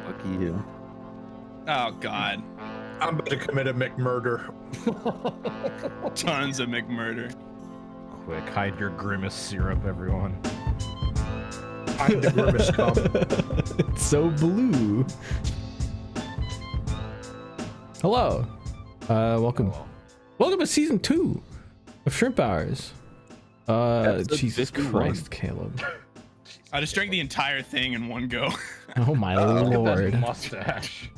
Fuck you. Oh God. I'm about to commit a McMurder. Tons of McMurder. Quick, hide your grimace syrup, everyone. I'm the grimace scum. It's so blue. Hello. Welcome. Hello. Welcome to season 2 of Shrimp Hours. Episode Jesus 51. Christ, Caleb. I just drank the entire thing in one go. Oh my Look at that lord. mustache.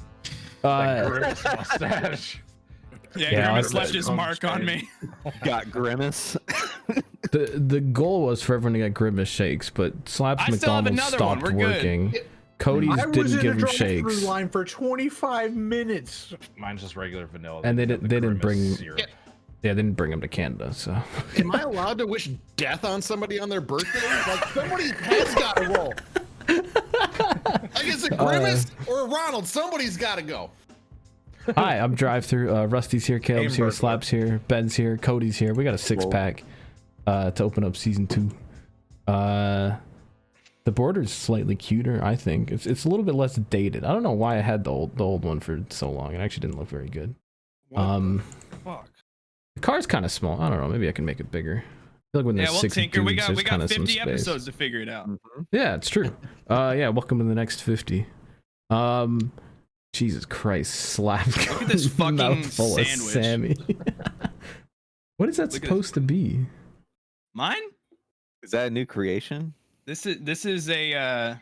That Uh, grimace mustache. Yeah, Yeah, Grimace I- left his mark on me. Got grimace. the goal was for everyone to get grimace shakes, but Slaps I still have McDonald's another one. stopped We're good. working. Cody's I was didn't in a give him drive-thru shakes, line for 25 minutes. Mine's just regular vanilla. and they got the didn't grimace bring. syrup. Yeah, they didn't bring him to Canada, so. Am I allowed to wish death on somebody on their birthday? Like, somebody has got to roll. Like, it's a Grimace or a Ronald. Somebody's got to go. Hi, I'm Drive Through. Rusty's here, Caleb's here, Hamburger. Slaps here, Ben's here, Cody's here. We got a 6-pack to open up season 2. The border's slightly cuter, I think. It's a little bit less dated. I don't know why I had the old one for so long. It actually didn't look very good. Fuck. The car's kind of small. I don't know. Maybe I can make it bigger. I feel like when Yeah, there's well, 6 Tinker, we dudes, got there's kind of some 50 space. episodes to figure it out. Yeah, it's true. Yeah, welcome to the next 50. Jesus Christ, Slap. Look at this fucking mouthful of sandwich. Sammy. What is that Look at supposed to be? Mine? Is that a new creation? This is a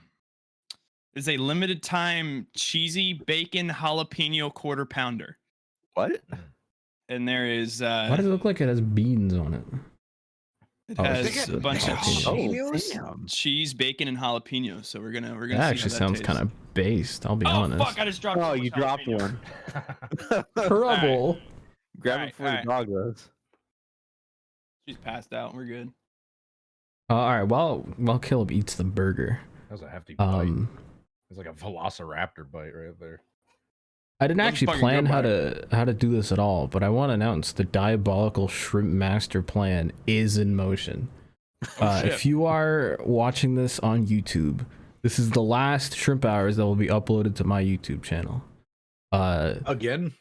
limited time cheesy bacon jalapeno quarter pounder. What? And there is Why does it look like it has beans on it? it Oh, has it's a bunch of jalapeno. damn. cheese, bacon, and jalapeno. So we're gonna That see actually how sounds tastes. kind of based, I'll be Oh honest. fuck! I just dropped. Oh, so you much dropped jalapeno. one. Trouble. Grab Alright, it before the dog does. She's passed out. We're good. Alright, while Caleb eats the burger. That was a hefty bite. Um, It's like a velociraptor bite right there. I didn't Let's actually fucking plan go how to do this at all, but I want to announce the Diabolical Shrimp Master Plan is in motion. Shit. If you are watching this on YouTube, this is the last Shrimp Hours that will be uploaded to my YouTube channel. Again?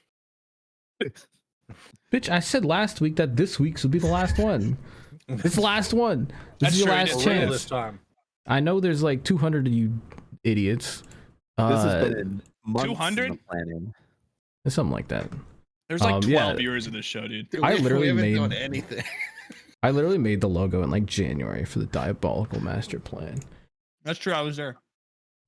Bitch, I said last week that this week's would be the last one. It's the last one. This That's is your true, it last is. For real chance. this time. I know there's like 200 of you idiots. This has been months 200? in the planning. Something like that. There's like 12 yeah. viewers of this show, dude. Dude, I literally we haven't made- done anything. I literally made the logo in like January for the Diabolical Master Plan. That's true. I was there.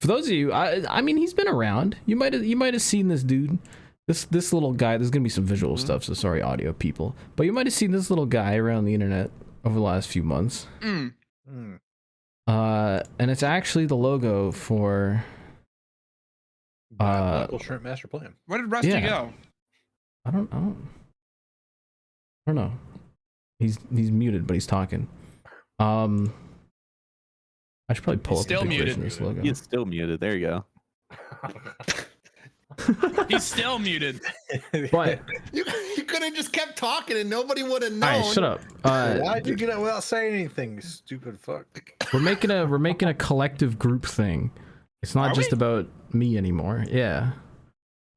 For those of you, I mean, he's been around. You might have seen this dude. This little guy. There's gonna be some visual stuff, so sorry, audio people. But you might have seen this little guy around the internet over the last few months. Mm. And it's actually the logo for. Diabolical Shrimp Master Plan. Where did Rusty Yeah. go? I don't know. He's muted, but he's talking. I should probably pull He's up the still big muted. version of this logo. He's still muted. There you go. He's still muted. But You could have just kept talking and nobody would have known. all right, shut up. Why'd you get it without saying anything, you stupid fuck? We're making a collective group thing. It's not Are just we? about me anymore. Yeah.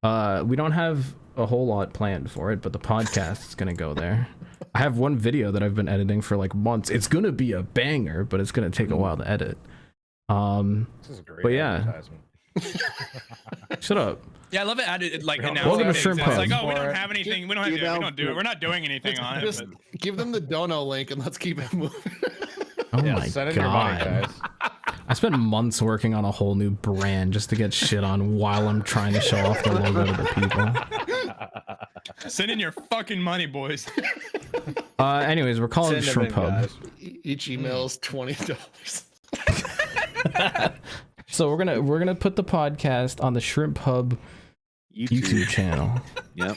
We don't have a whole lot planned for it, but the podcast is gonna go there. I have one video that I've been editing for like months. It's gonna be a banger, but it's gonna take a while to edit. This is a great But yeah. advertisement. Shut up. Yeah, I love it. Added like Welcome announcing to things. Shrimp It's like, Hub. oh, we don't have anything. We don't have. You We know, don't do it. We're not doing anything on it. Just But give them the dono link and let's keep it moving. Oh Yeah, my send in your money, god. guys. I spent months working on a whole new brand just to get shit on while I'm trying to show off the logo to the people. send in your fucking money, boys. Anyways, we're calling it Send them Shrimp in, Hub. guys. Each email is $20. So we're gonna put the podcast on the Shrimp Hub YouTube channel. Yep.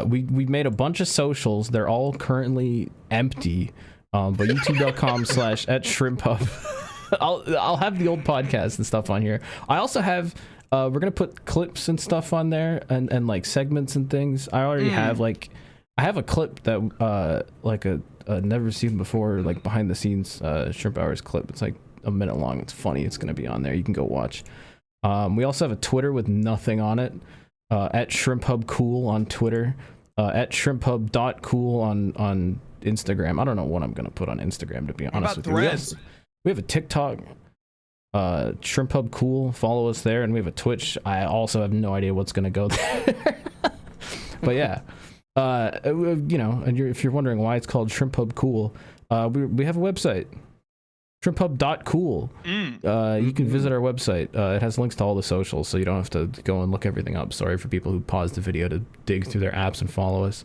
We made a bunch of socials. They're all currently empty. But youtube.com/@ShrimpHub. I'll have the old podcast and stuff on here. I also have we're gonna put clips and stuff on there and like segments and things. I already have like I have a clip that like a never seen before, like behind the scenes Shrimp Hours clip. It's like a minute long. It's funny. It's gonna be on there. You can go watch. We also have a Twitter with nothing on it. At ShrimpHubCool on Twitter. At ShrimpHub.cool on Instagram. I don't know what I'm gonna put on Instagram, to be honest with you. We have a TikTok. ShrimpHubCool. Follow us there, and we have a Twitch. I also have no idea what's gonna go there. But yeah. You know, and if you're wondering why it's called ShrimpHubCool, we have a website, ShrimpHub.cool. You can visit our website. It has links to all the socials, so you don't have to go and look everything up. Sorry for people who pause the video to dig through their apps and follow us.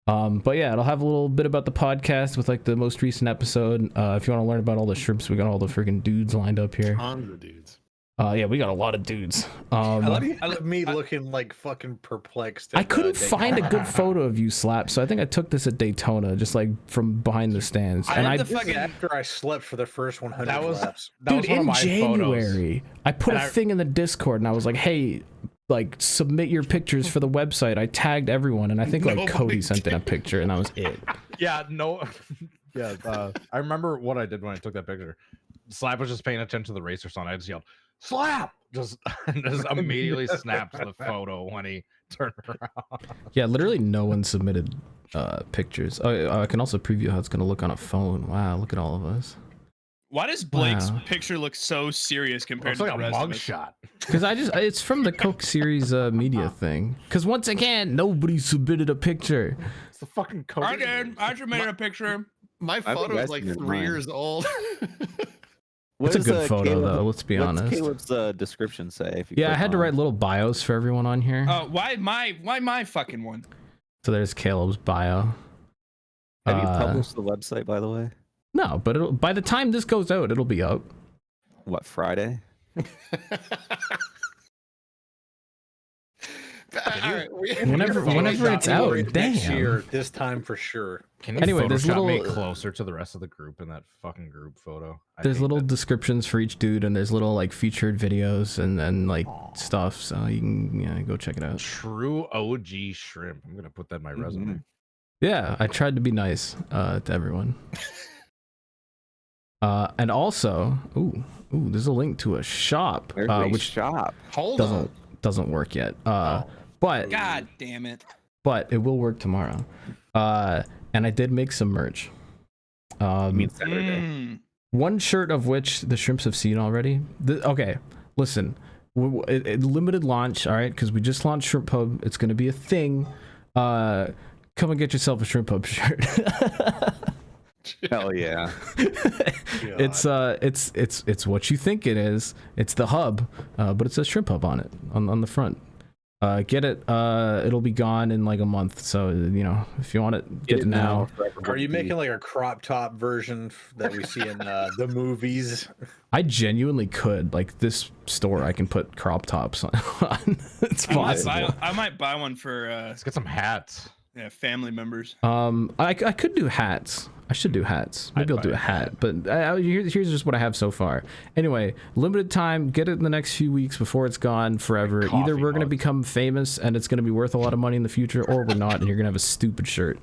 But yeah, it'll have a little bit about the podcast with like the most recent episode. If you want to learn about all the shrimps, we got all the freaking dudes lined up here. Tons of dudes. Yeah, we got a lot of dudes. I love me looking like fucking perplexed. I couldn't find a good photo of you, Slap, so I think I took this at Daytona, just like from behind the stands. After I slept for the first 100 laps. Dude, in January, I put a thing in the Discord, and I was like, hey, like, submit your pictures for the website. I tagged everyone, and I think like Cody sent in a picture, and that was it. Yeah, no. Yeah, I remember what I did when I took that picture. Slap was just paying attention to the race or something. I just yelled, Slap! Just immediately snaps the photo when he turned around. Yeah, literally no one submitted pictures. I can also preview how it's going to look on a phone. Wow, look at all of us. Why does Blake's picture look so serious compared to the rest of it? Mugshot. Because it's from the Coke Series media thing. Because once again, nobody submitted a picture. It's the fucking Coke. I did. I submitted a picture. My photo is like 3 years old. It's a good photo, though. Let's be honest. What's Caleb's description say? If you yeah, I had to write little bios for everyone on here. Why my fucking one? So there's Caleb's bio. Have you published the website, by the way? No, but by the time this goes out, it'll be up. What, Friday? Whenever it's out, next damn. year, this time for sure. Can you Anyway, there's Photoshop me little closer to the rest of the group in that fucking group photo. There's little descriptions for each dude, and there's little like featured videos and like stuff, so you can go check it out. True OG shrimp. I'm gonna put that in my resume. Yeah, I tried to be nice to everyone. And also, ooh, there's a link to a shop, which shop doesn't work yet. But God damn it. But it will work tomorrow. And I did make some merch. You mean Saturday? One shirt of which the shrimps have seen already. Okay, listen, limited launch, all right, because we just launched Shrimp Hub. It's gonna be a thing. Come and get yourself a Shrimp Hub shirt. Hell yeah. It's what you think it is. It's the hub, but it says Shrimp Hub on it on the front. Get it. It'll be gone in like a month, so if you want it, get it now. Are you making like a crop top version that we see in the movies? I genuinely could, like, this store I can put crop tops on. It's possible. I might buy one for let's get some hats. Yeah, family members. I could do hats. I should do hats. Maybe I'll do a hat. But here's just what I have so far. Anyway, limited time. Get it in the next few weeks before it's gone forever. Either we're going to become famous and it's going to be worth a lot of money in the future, or we're not, and you're going to have a stupid shirt.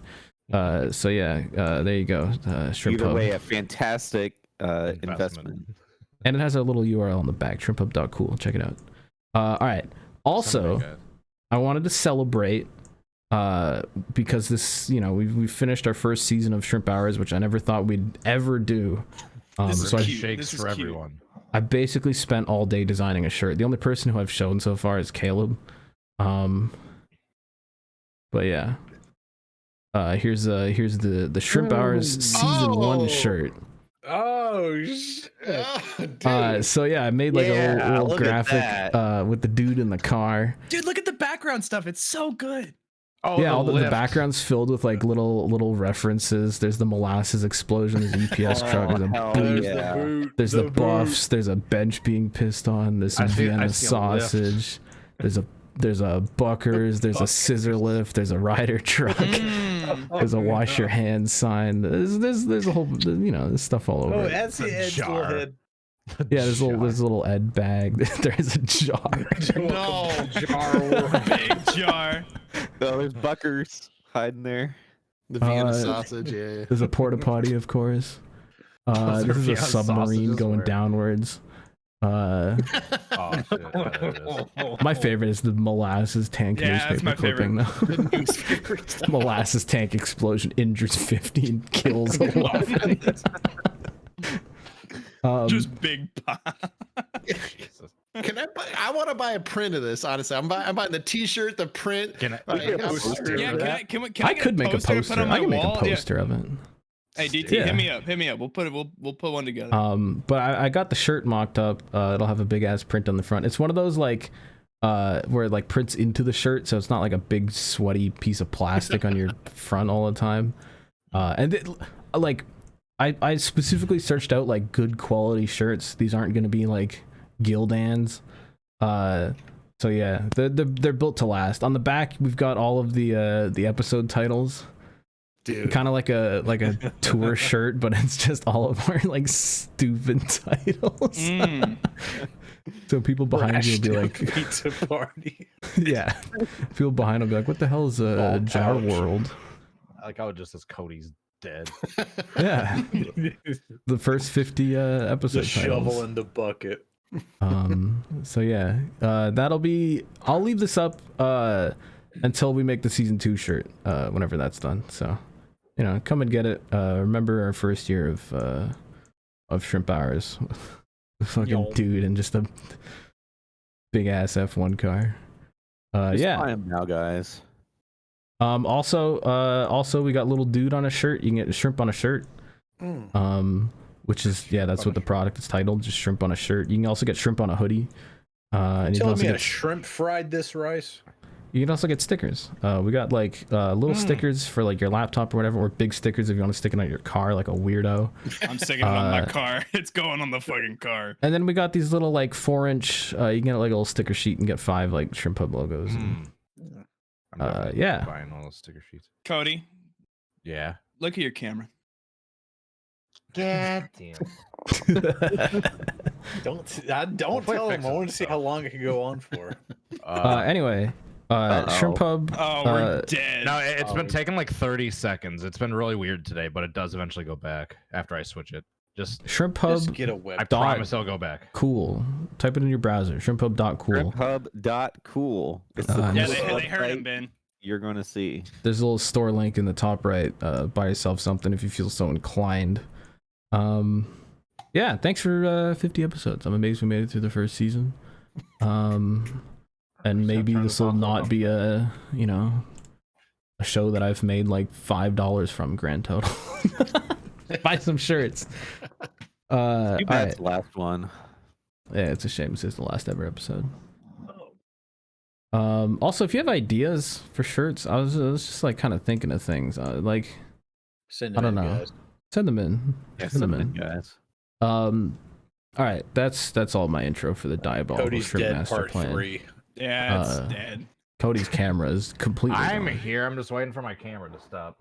So yeah, there you go. Shrimp Either Hub. way, a fantastic investment. And it has a little URL on the back, shrimphub.cool. Check it out. All right. Also, I wanted to celebrate because this, we finished our first season of Shrimp Hours, which I never thought we'd ever do. So shakes for everyone. I basically spent all day designing a shirt. The only person who I've shown so far is Caleb. But yeah. Here's the Shrimp Hours season 1 shirt. Oh shit! So yeah, I made like a little graphic with the dude in the car. Dude, look at the background stuff. It's so good. Oh yeah, all the background's filled with like little references. There's the molasses explosion. There's an EPS truck. There's a boot. There's the buffs. There's a bench being pissed on. There's some Vienna sausage. There's a Buckers. There's a scissor lift. There's a Ryder truck. There's a wash your hands sign. There's a whole there's stuff all over. Oh, that's the Ed's little head. Yeah, there's a little Ed bag. There's a jar. No jar, big jar. Oh, there's Buckers hiding there. The Vienna sausage. Yeah. There's a porta potty, of course. This is a submarine going downwards. Uh, Oh, shit. Yeah, there it is. my favorite is the molasses tank Yeah, that's newspaper my clipping favorite. though. The newspaper stuff. Molasses tank explosion injures 50 and kills 11. Just big pop. Jesus. Can I buy? I want to buy a print of this. Honestly, I'm buying the T-shirt, the print. Can I- Like, poster? Yeah, can I I get could make a poster to poster. put on I my can make a wall? Yeah. poster of it. Hey DT, Yeah. hit me up. We'll put one together. But I got the shirt mocked up. It'll have a big ass print on the front. It's one of those like where it like prints into the shirt, so it's not like a big sweaty piece of plastic on your front all the time. Like I specifically searched out like good quality shirts. These aren't going to be like Gildans. So yeah, they're built to last. On the back, we've got all of the episode titles. dude. Kind of like a tour shirt, but it's just all of our like stupid titles. So people behind you will be like, pizza party. yeah, people behind will be like, what the hell is a Jar ouch. World? I like how it just says Cody's dead. Yeah, the first 50 episode The titles. shovel in the bucket. So yeah, I'll leave this up until we make the season 2 shirt, whenever that's done. So, you know, come and get it. Remember our first year of Shrimp Hours. Fucking Yo. dude and just a big ass F1 car. Just Yeah. buy 'em now, guys. Also we got little dude on a shirt. You can get shrimp on a shirt. Which is, yeah, that's what the product is titled, just shrimp on a shirt. You can also get shrimp on a hoodie. And you can Telling also me a get, shrimp fried this rice? you can also get stickers. We got like little stickers for like your laptop or whatever, or big stickers if you want to stick it on your car like a weirdo. I'm sticking it on my car. It's going on the fucking car. And then we got these little like 4-inch, you can get like a little sticker sheet and get 5 like Shrimp Hub logos. And, I'm definitely yeah. buying all those sticker sheets. Cody, Yeah. look at your camera. God damn. Don't tell him. I want to see how long it can go on for. Anyway, Shrimp Hub. Oh, we're dead. No, it's been taking like 30 seconds. It's been really weird today, but it does eventually go back after I switch it. Just Shrimp Hub. Just get a web. I dot- promise it'll go back. Cool. Type it in your browser. ShrimpHub.cool. ShrimpHub.cool. It's the Yeah, coolest they heard him, website Ben. you're gonna see. There's a little store link in the top right. Buy yourself something if you feel so inclined. Yeah, thanks for 50 episodes. I'm amazed we made it through the first season. And maybe turn this the will top not off. be a show that I've made like $5 from grand total. Buy some shirts. Too All bad right. it's the last one. Yeah, it's a shame this is the last ever episode. Also, if you have ideas for shirts, I was just like kind of thinking of things. Like, Send I it don't in, know. guys. Send them in. Yeah, Send them in, in. guys. All right, that's all my intro for the Diabolical Cody's Shrimp dead Master part Plan. 3. Yeah, it's dead. Cody's camera is completely I'm gone. here. I'm just waiting for my camera to stop.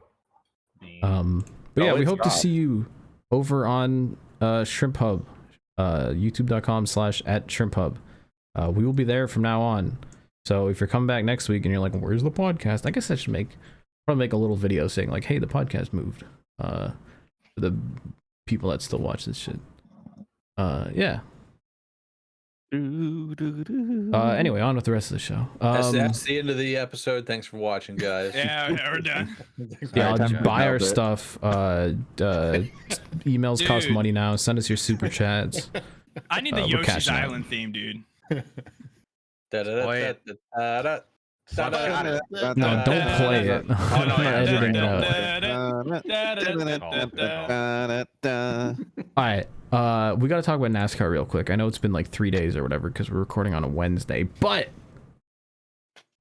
being- But yeah, Oh, we it's hope to Rob. see you over on Shrimp Hub, youtube.com/@ShrimpHub. We will be there from now on. So if you're coming back next week and you're like, where's the podcast? I guess I should probably make a little video saying like, hey, the podcast moved. For the people that still watch this shit. Yeah. Anyway, on with the rest of the show. That's the end of the episode. Thanks for watching, guys. Yeah, we're done. Yeah, Alright, just time to buy our melt it. stuff. Emails cost Dude. money now. Send us your super chats. I need the We're Yoshi's cashing out. Island theme, dude. Da-da-da-da-da-da. Da-da-da. No, don't play it. I'm not editing it out. All right, we got to talk about NASCAR real quick. I know it's been like 3 days or whatever because we're recording on a Wednesday, but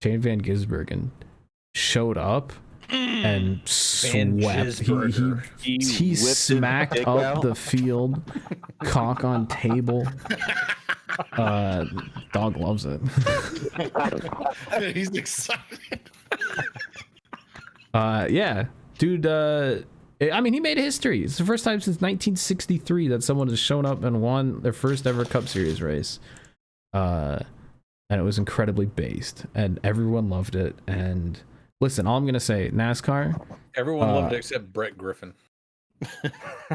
Shane Van Gisbergen showed up and swept. Gisberger. He whipped his smacked dick up out. the field, cock on table. Dog loves it. He's excited. Yeah, dude. I mean, he made history. It's the first time since 1963 that someone has shown up and won their first ever Cup Series race. And it was incredibly based, and everyone loved it. And listen, all I'm gonna say, NASCAR, Everyone loved it except Brett Griffin.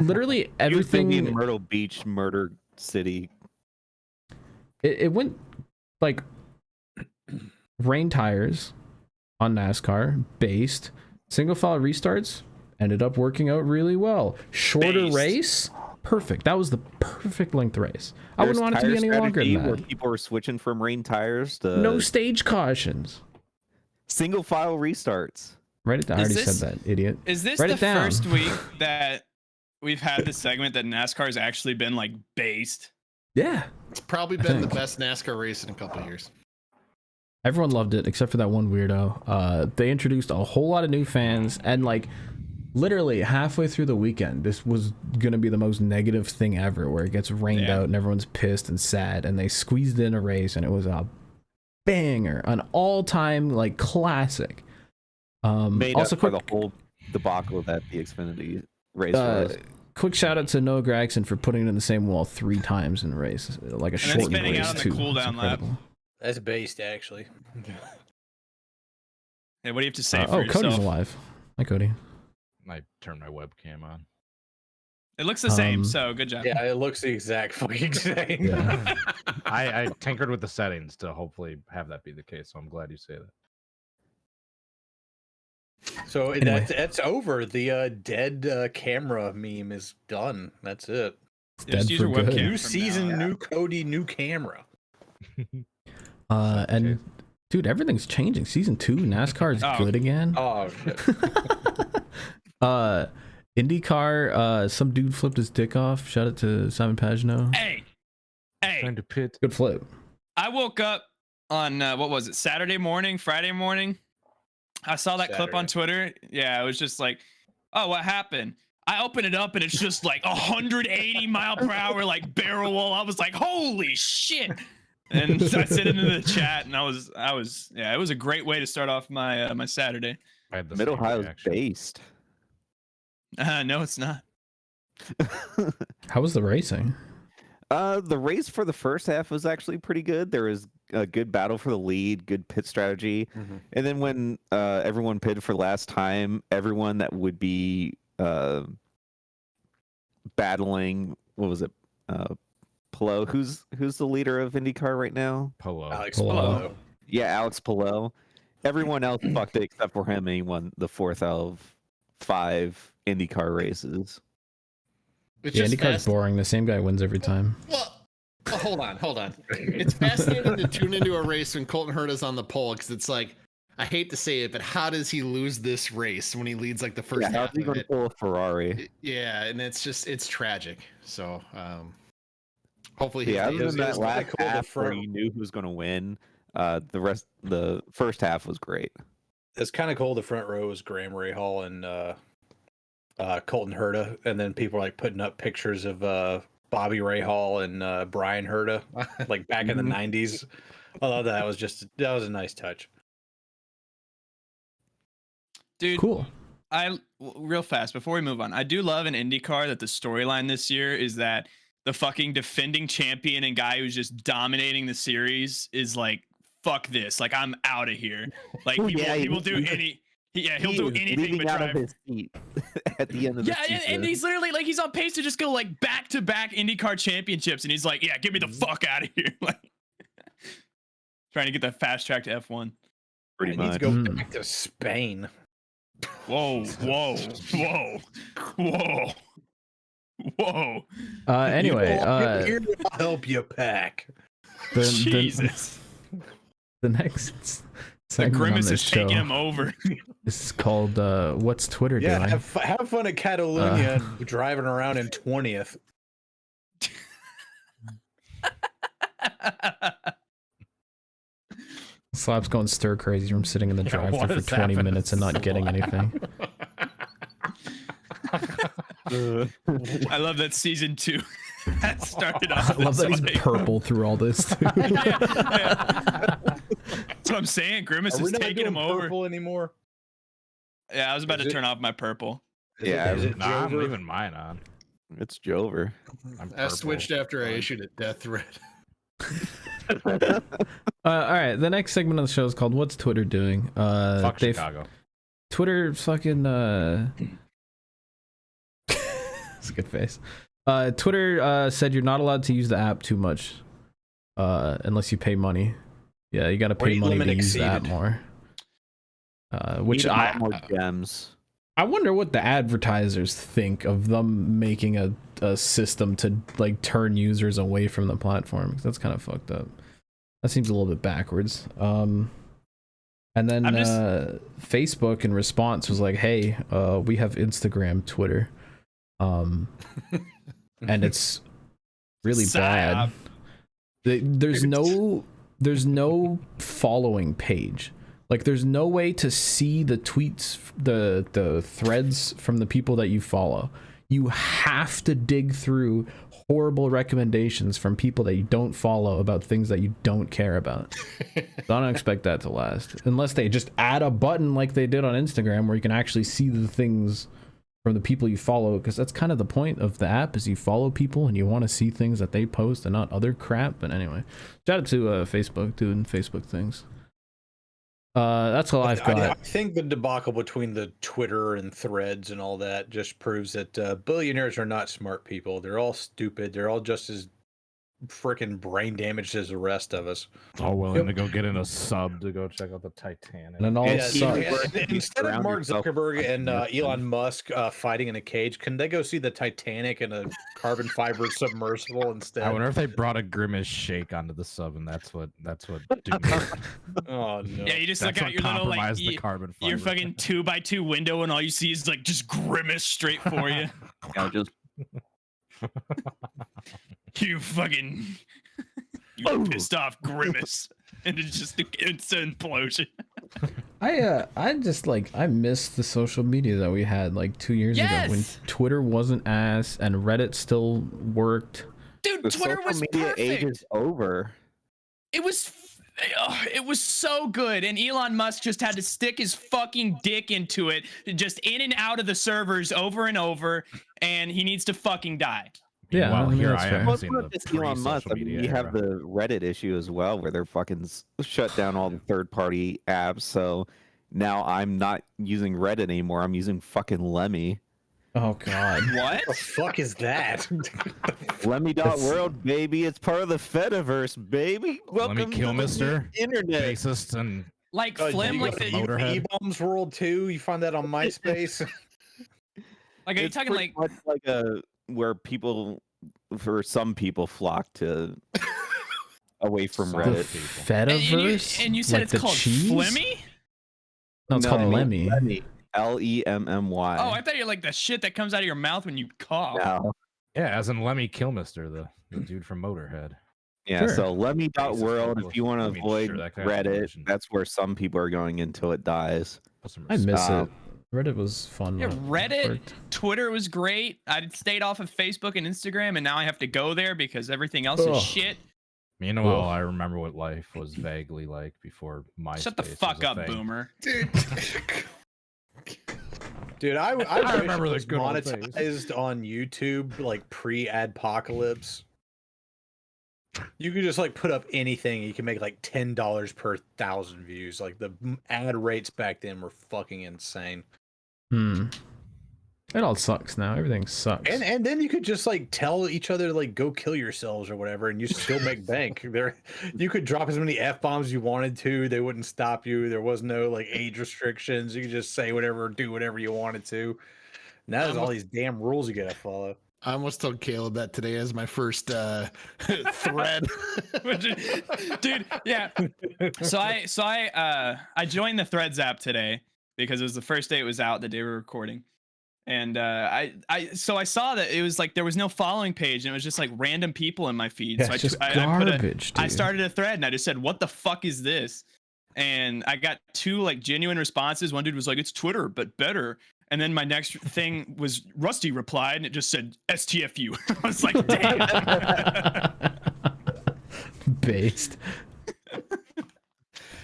literally Everything in everything. Myrtle Beach, Murder City, it went like rain tires on NASCAR, based, single file restarts, ended up working out really well. Shorter Based. race, perfect. That was the perfect length race. I wouldn't want it to be any longer than where that. people were switching from rain tires to No stage cautions. single file restarts. Write it down. I Is already this- said that, idiot. Is this Write the it down. first week that we've had this segment that NASCAR has actually been like based? Yeah. It's probably I been the think. best NASCAR race in a couple of years. Everyone loved it except for that one weirdo. They introduced a whole lot of new fans, and like literally halfway through the weekend, this was gonna be the most negative thing ever, where it gets rained Yeah. out and everyone's pissed and sad, and they squeezed in a race, and it was a banger, an all-time like classic. Made Also, up for quick the whole debacle that the Xfinity race uh, was. quick shout out to Noah Gragson for putting it in the same wall 3 times in a race, like a then short spinning race out on the too. cool It's down lap. incredible. That's based, actually. Hey, what do you have to say for Oh, yourself? Cody's alive. Hi, Cody. I turned my webcam on. It looks the same, Um, so good job. Yeah, it looks the exact fucking same. Yeah. I tinkered with the settings to hopefully have that be the case, so I'm glad you say that. So Anyway. that's over. The dead camera meme is done. That's it. Yeah, just dead use for your good. webcam New from season, now on. new Cody, new camera. And dude, everything's changing. Season 2, NASCAR is Oh. good again. Oh shit. IndyCar, some dude flipped his dick off. Shout out to Simon Pagino. Hey, Trying to pit. Good flip. I woke up on what was it, Saturday morning, Friday morning? I saw that clip on Twitter. Yeah, it was just like, oh, what happened? I open it up and it's just like 180 mile per hour, like barrel roll. I was like, holy shit. And so I sent it into the chat, and I was, yeah, it was a great way to start off my my Saturday. I had the Mid same Ohio's reaction. based. No, it's not. How was the racing? The race for the first half was actually pretty good. There was a good battle for the lead, good pit strategy. And then when everyone pitted for the last time, everyone that would be battling, what was it? Palou, who's the leader of IndyCar right now? Polo. Alex Hello. Palou. Yeah, Alex Palou. Everyone else fucked it except for him, and he won the 4th out of 5 IndyCar races. It's Yeah, just IndyCar's boring. The same guy wins every time. Well, hold on. It's fascinating to tune into a race when Colton Herta's on the pole, because it's like, I hate to say it, but how does he lose this race when he leads like the first Yeah, how's half he of going to it? pull a Ferrari? Yeah, and it's tragic. So hopefully he Yeah, other was- than it that was kinda last cool the half where front- you knew who was going to win, the first half was great. It's kind of cool. The front row was Graham Rahal and Colton Herta, and then people are like putting up pictures of Bobby Rahal and Brian Herta, like back in the '90s. I thought that was a nice touch. Dude, Cool. Real fast before we move on, I do love an IndyCar that the storyline this year is that the fucking defending champion and guy who's just dominating the series is like, fuck this, like I'm out of here. Like he will do any. He'll do anything leaving but out drive. of his seat at the end of the Yeah, season. and he's literally like, he's on pace to just go like back-to-back IndyCar championships, and he's like, yeah, get me the fuck out of here. Like trying to get that fast track to F1. pretty I need to much. go back to Spain. Whoa. Anyway, Here, I'll help you pack. Jesus. The next The segment on grimace this is show taking him over. is called "What's Twitter Yeah, Doing?" have fun at Catalonia driving around in 20th. Slap's going stir crazy from sitting in the drive what for is 20 happening minutes to and not getting Slap? anything. I love that season 2 that started off. I love that he's this way. purple through all this too. Yeah. That's what I'm saying. Grimace Are we is not taking doing him over. purple anymore? Yeah, I was about Is to it- turn off my purple. Yeah, is it Nah, I'm Jover? leaving mine on. It's Jover. I'm I purple. switched after I issued a death threat. All right, the next segment of the show is called "What's Twitter Doing?" Fuck they've- Chicago. Twitter fucking it's a good face. Twitter said you're not allowed to use the app too much. unless you pay money. Yeah, you got to Or pay you money to limit use that exceeded. more. Which Need a lot more gems. I wonder what the advertisers think of them making a system to like turn users away from the platform. 'Cause that's kind of fucked up. That seems a little bit backwards. And then Facebook in response was like, "Hey, we have Instagram, Twitter, and it's really bad. There's no following page. Like, there's no way to see the tweets, the threads from the people that you follow. You have to dig through horrible recommendations from people that you don't follow about things that you don't care about. So I don't expect that to last. Unless they just add a button like they did on Instagram where you can actually see the things from the people you follow, because that's kind of the point of the app, is you follow people and you want to see things that they post and not other crap. But anyway, shout out to Facebook doing Facebook things. That's all I've got. I think the debacle between the Twitter and threads and all that just proves that billionaires are not smart people. They're all stupid. They're all just as freaking brain damaged as the rest of us. All willing to go get in a sub to go check out the Titanic. And all Instead of Mark Zuckerberg and Elon Musk fighting in a cage, can they go see the Titanic in a carbon fiber submersible instead? I wonder if they brought a grimace shake onto the sub, and that's what did me. Oh no! Yeah, you just That's look out what your little like compromised the carbon your fiber. fucking 2x2 window, and all you see is like just grimace straight for you. Just You fucking you pissed off grimace, and it's just it's an implosion. I just like, I miss the social media that we had like 2 years ago when Twitter wasn't ass and Reddit still worked. Dude, the Twitter social was media perfect. age is over. It was so good, and Elon Musk just had to stick his fucking dick into it, just in and out of the servers over and over, and he needs to fucking die. Yeah, Well, I mean, here that's I fair. am Well, seeing it's not the just Elon Musk. I mean, pre-social you media have era. the Reddit issue as well, where they're fucking shut down all the third-party apps. So now I'm not using Reddit anymore. I'm using fucking Lemmy. Oh god. What? the fuck is that? Lemmy.world, baby. It's part of the Fediverse, baby. Let me Welcome kill to the Mr. internet. Racist and Like Oh, Flim, you like got the, the Motorhead. E-Bombs World too. You find that on MySpace. like are you It's talking pretty like much like where people, for some people, flock to away from Some Reddit. people. Fediverse? and you said Like it's the called cheese? Flimmy? No, it's called Lemmy. Lemmy. Oh, I thought you were like the shit that comes out of your mouth when you cough. No. Yeah, as in Lemmy Kilmister, the dude from Motorhead. Yeah, Sure. so Lemmy.world, if you want to I mean, avoid sure, that kind of Reddit, information. that's where some people are going until it dies. Put some I miss Uh, it. Reddit was fun. Yeah, when it Reddit, worked. Twitter was great. I stayed off of Facebook and Instagram, and now I have to go there because everything else Ugh. is shit. Meanwhile, I remember what life was vaguely like before MySpace. Shut the was fuck a up, thing. boomer. Dude, I remember wish the it was good old days. monetized on YouTube, like pre-adpocalypse. You could just like put up anything. You can make like $10 per 1,000 views. Like the ad rates back then were fucking insane. It all sucks now. Everything sucks. And then you could just like tell each other like go kill yourselves or whatever, and you still make bank. There, you could drop as many F-bombs you wanted to. They wouldn't stop you. There was no like age restrictions. You could just say whatever, do whatever you wanted to. Now there's all these damn rules you gotta follow. I almost told Caleb that today as my first thread. Dude, yeah. So I joined the Threads app today because it was the first day it was out, the day we were recording. And I saw that it was like there was no following page and it was just like random people in my feed. Yeah, So it's just I garbage, I dude. started a thread and I just said, "What the fuck is this?" And I got 2 like genuine responses. One dude was like, "It's Twitter but better." And then my next thing was Rusty replied and it just said STFU. I was like, "Damn." Based.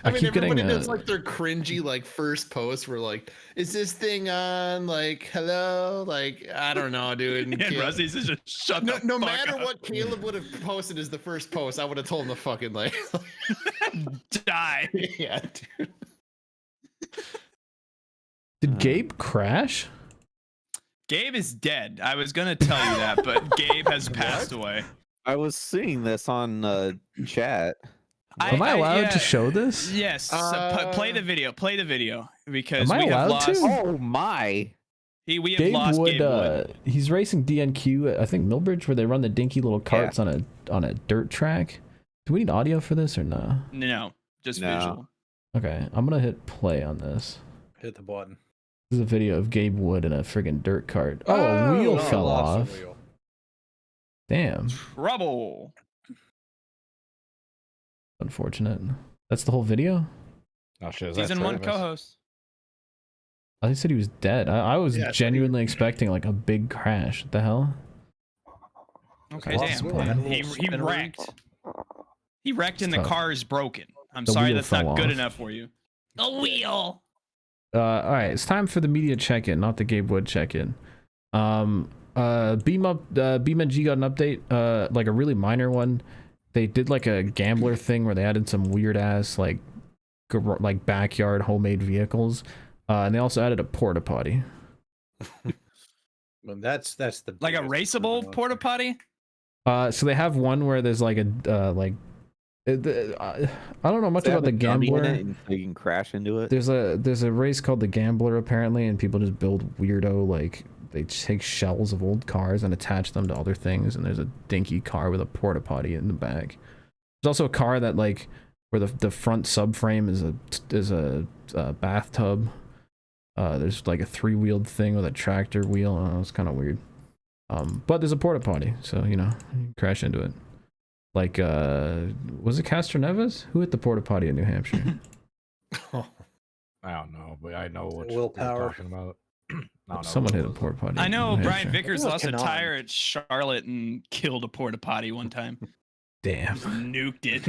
I mean, keep everybody getting, does like their cringy like first post where like, is this thing on? Like, hello? Like, I don't know, dude. And And Caleb- Rusty's just shut no, the no fuck matter up. what Caleb would have posted as the first post, I would have told him to fucking like, Die. yeah, dude. Did Gabe crash? Gabe is dead. I was gonna tell you that, but Gabe has passed away. I was seeing this on chat. Am I allowed yeah, to show this? Yes. Play the video. Play the video because Am I we have allowed to? lost. Oh my! We have Gabe lost Wood, Gabe Wood. he's racing DNQ at, I think, Millbridge, where they run the dinky little carts on a dirt track. Do we need audio for this or no? No, just No. visual. Okay, I'm gonna hit play on this. Hit the button. This is a video of Gabe Wood in a friggin' dirt cart. Oh, a wheel fell lost off. the wheel. Damn. Trouble. Unfortunate. That's the whole video? Oh shit! Is Season that 1 Travis? co-host. I said he was dead. I was Yeah, genuinely expecting like a big crash. What the hell? Okay, Lost damn. the wheel. Had a He little spinner. wrecked. He wrecked and the Tough. car is broken. I'm The sorry, wheel that's fell not good off. enough for you. The wheel. All right, it's time for the media check-in, not the Gabe Wood check-in. BeamNG got an update, like a really minor one. They did like a gambler thing where they added some weird ass like backyard homemade vehicles, and they also added a porta potty. Well, that's the Like a biggest raceable improvement. porta potty? So they have one where there's like a I don't know much Does it about the have a dummy in gambler. it and so you can crash into it. There's a race called the Gambler apparently, and people just build weirdo like they take shells of old cars and attach them to other things, and there's a dinky car with a porta potty in the back. There's also a car that like where the front subframe is a bathtub. There's like a 3-wheeled thing with a tractor wheel. I don't know, it's kind of weird. But there's a porta potty, so you know, you can crash into it. Like was it Castro Neves? Who hit the porta potty in New Hampshire? I don't know, but I know what Willpower. you're talking about. I don't know Someone who hit it a was. porta potty. I in know New Brian Hampshire. Vickers was lost a Kanan. tire at Charlotte and killed a porta potty one time. Damn. Nuked it.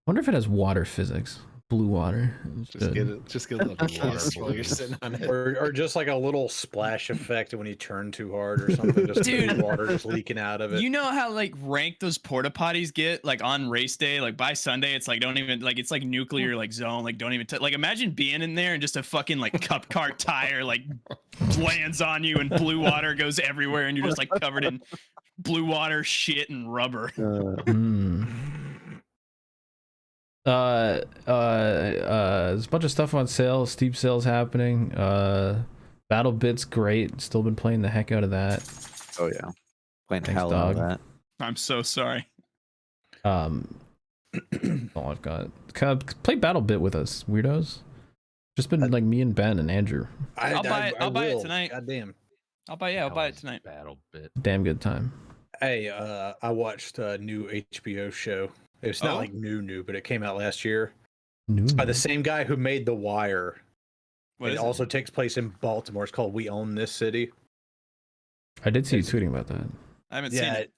Wonder if it has water physics. Blue water. Just get a little bit of water while you're sitting on it. Or just like a little splash effect when you turn too hard or something. Just Dude. water just leaking out of it. You know how like ranked those porta potties get like on race day, like by Sunday, it's like don't even like it's like nuclear like zone, like don't even like imagine being in there and just a fucking like cup cart tire like lands on you and blue water goes everywhere and you're just like covered in blue water shit and rubber. There's a bunch of stuff on sale. Steep sales happening. Battle Bit's great. Still been playing the heck out of that. Oh yeah, playing Thanks, hell out of dog. that. I'm so sorry. All I've got. Play Battle Bit with us, weirdos. Just been like me and Ben and Andrew. I'll buy it. I'll buy it will. tonight. God damn. I'll buy it tonight. Battle bit. Damn good time. Hey, I watched a new HBO show. It's not Oh? like new, but it came out last year. New. By the same guy who made The Wire. What It is also takes place in Baltimore. It's called We Own This City. I did see you tweeting about that. I haven't seen it.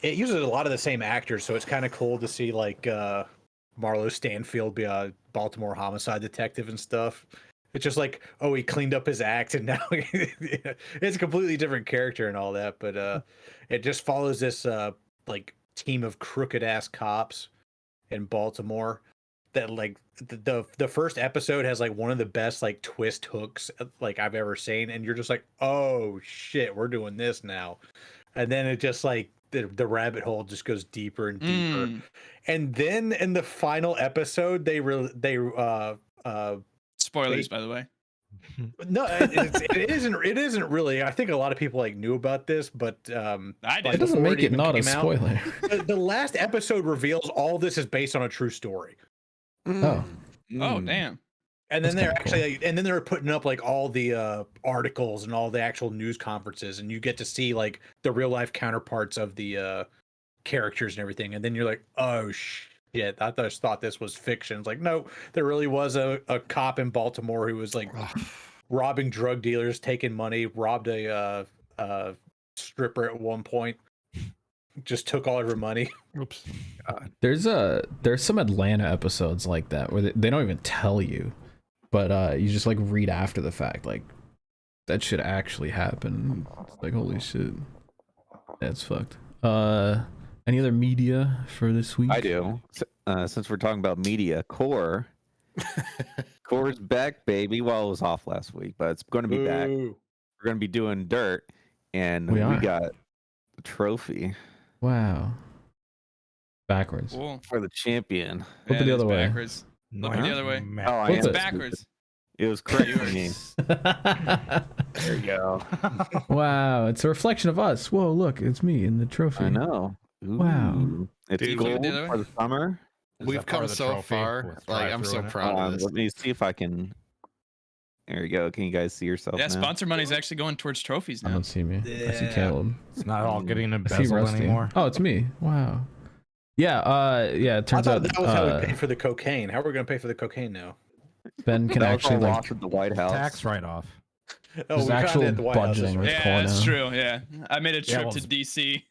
It uses a lot of the same actors, so it's kind of cool to see like Marlo Stanfield be a Baltimore homicide detective and stuff. It's just like, oh, he cleaned up his act and now it's a completely different character and all that. But it just follows this like team of crooked ass cops in Baltimore that like the first episode has like one of the best like twist hooks like I've ever seen, and you're just like, oh shit, we're doing this now. And then it just like the rabbit hole just goes deeper and deeper. And then in the final episode, they Spoilers, by the way. no, it isn't really. I think a lot of people like knew about this, but I like, did. It doesn't before make it even not a came out, spoiler. the last episode reveals all this is based on a true story. Oh. Oh damn. And That's then they're kinda cool. actually, and then they're putting up like all the articles and all the actual news conferences, and you get to see like the real life counterparts of the characters and everything. And then you're like, oh shit, I just thought this was fiction. It's like, no, there really was a cop in Baltimore who was like robbing drug dealers, taking money, robbed a stripper at one point, just took all of her money. Oops. There's some Atlanta episodes like that where they don't even tell you, but you just like read after the fact, like that shit actually happened. It's like holy shit, that's fucked. Any other media for this week? I do. Since we're talking about media, Core's back, baby. Well, it was off last week, but it's going to be back. Ooh. We're going to be doing dirt, and We are. got a trophy Wow. Backwards. Cool. for the champion. Flip it Yeah, the it's other way. backwards. Look the other way. Oh, I Flip am it. Backwards. It was correct for me. There you go. Wow, it's a reflection of us. Whoa, look, it's me in the trophy. I know. Ooh. Wow. It's Dude, gold the other way? for the summer. We've come so far. Like, I'm so proud of this. Let me see if I can. There you go. Can you guys see yourself? Yeah, now? sponsor money's actually going towards trophies I now. don't see me. I see Caleb. It's not all getting I see embezzled Rusty. anymore. Oh, it's me. Wow. Yeah, yeah, it I turns thought out that was how we paid for the cocaine. How are we going to pay for the cocaine now? Ben can That was all actually like lost at the White House. Tax write-off. Oh, there's we found actual it at the White House. budgeting with Yeah, Cole that's now. true. Yeah, I made a Yeah, trip well, to DC.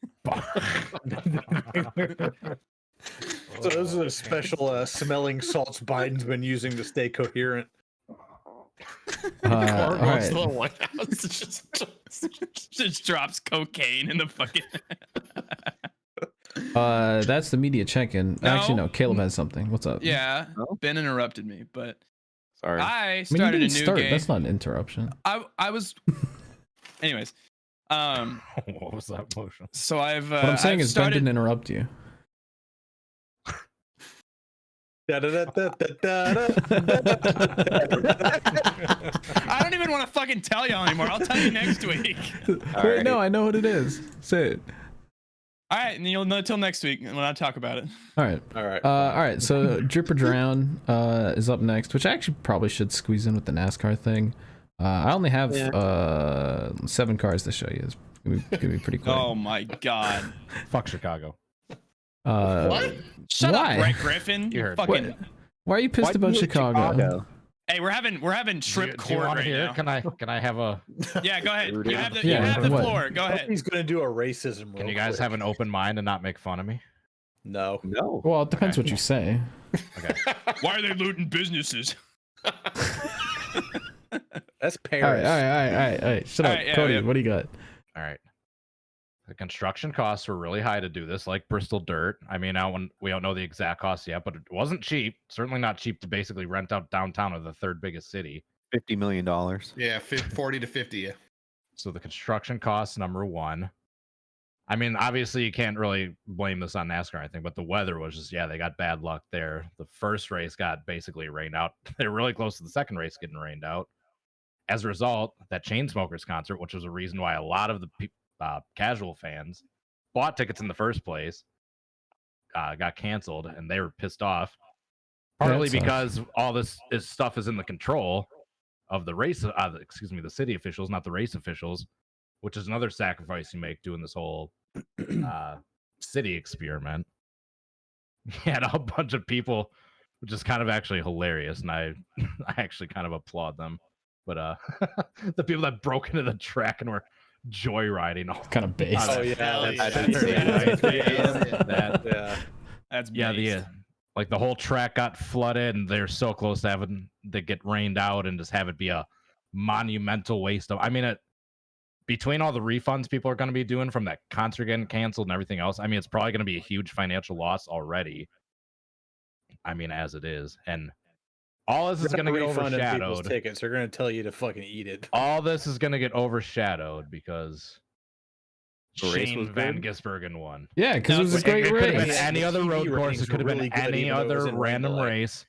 So those are the special smelling salts Biden's been using to stay coherent. All Goes right. to the White House. Just drops cocaine in the fucking. That's the media check-in. No. Actually, no. Caleb has something. What's up? Yeah, Oh. Ben interrupted me, but Sorry. I I mean, you started a new didn't start. game. That's not an interruption. I was. Anyways, What was that motion? so I've. What I'm saying I've is Ben started. didn't interrupt you. I don't even want to fucking tell y'all anymore. I'll tell you next week. Wait, no, I know what it is. Say it. All right, and you'll know till next week when I talk about it. All right. All right. All right. So Drip or Drown is up next, which I actually probably should squeeze in with the NASCAR thing. I only have 7 cars to show you. It's gonna be pretty quick. Oh my god! Fuck Chicago. What? Shut Why? up, Brett Griffin. You You heard fucking. Why are you pissed Why'd about you hit Chicago? Hey, we're having shrimp Do you court wanna right hear? now. Can I have a? Yeah, go ahead. You have the, Yeah, you have the what? floor. Go ahead. He's going to do a racism. Can real you guys quick. have an open mind and not make fun of me? No. No. Well, it depends what you say. Okay. Why are they looting businesses? That's Paris. All right. Shut All up, right, yeah, Cody. yeah. What do you got? All right. The construction costs were really high to do this, like Bristol Dirt. I mean, we don't know the exact cost yet, but it wasn't cheap. Certainly not cheap to basically rent out downtown of the 3rd biggest city. $50 million. Yeah, 40 to 50. Yeah. So the construction costs, number one. I mean, obviously you can't really blame this on NASCAR, I think, but the weather was just, they got bad luck there. The first race got basically rained out. They were really close to the second race getting rained out. As a result, that Chainsmokers concert, which was a reason why a lot of the casual fans bought tickets in the first place, got canceled, and they were pissed off. Partly because all this stuff is in the control of the race, the city officials, not the race officials, which is another sacrifice you make doing this whole city experiment. You had a bunch of people, which is kind of actually hilarious, and I actually kind of applaud them. But the people that broke into the track and were joyriding all Kind of base. Oh, yeah. That's like the whole track got flooded, and they're so close to having to get rained out and just have it be a monumental waste of. I mean, between all the refunds people are going to be doing from that concert getting canceled and everything else, I mean, it's probably going to be a huge financial loss already. I mean, as it is, and all this is going to get overshadowed. Tickets are going to tell you to fucking eat it. All this is going to get overshadowed because The race Shane was Van good? Gisbergen won. Yeah, because No, it was a it great It could have been race. any other TV road course. ratings It could have were been really good, any even though it was other in rain random delay. race.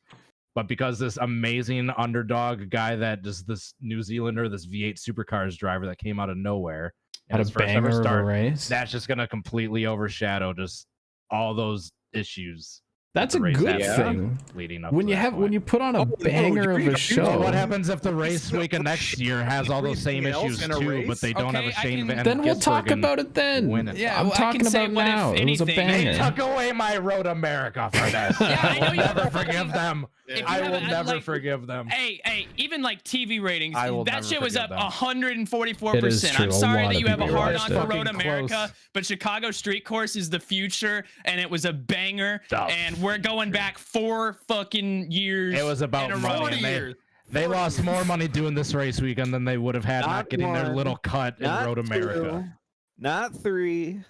But because this amazing underdog guy that just this New Zealander, this V8 supercars driver that came out of nowhere, Had a his first ever banger of a start, race. that's just going to completely overshadow just all those issues. That's the a race good had thing. leading up When to you that have point. when you put on a banger of a So show, what happens if the race week of next year has all those same Everything else issues in a too, race? but they don't Okay, have a I Shane can- Van then we'll talk Gisbergen about it then. win it. Yeah, I'm well, I talking can say about what if now. It was a anything- banger. They took away my Road America for this. Yeah, I know will you never were forgive fucking- them. If you I will haven't, never like- forgive them. Hey, even like TV ratings, I will that never shit was forgive up them. 144%. It is true. I'm A sorry lot that of you have a people hard watched on it. for Road Fucking America, close. but Chicago Street Course is the future, and it was a banger. Stop. And we're going back 4 fucking years. It was about in a money, row. and 40 years. they lost more money doing this race weekend than they would have had not Not getting their one, little cut in Not Road America. 2, not 3.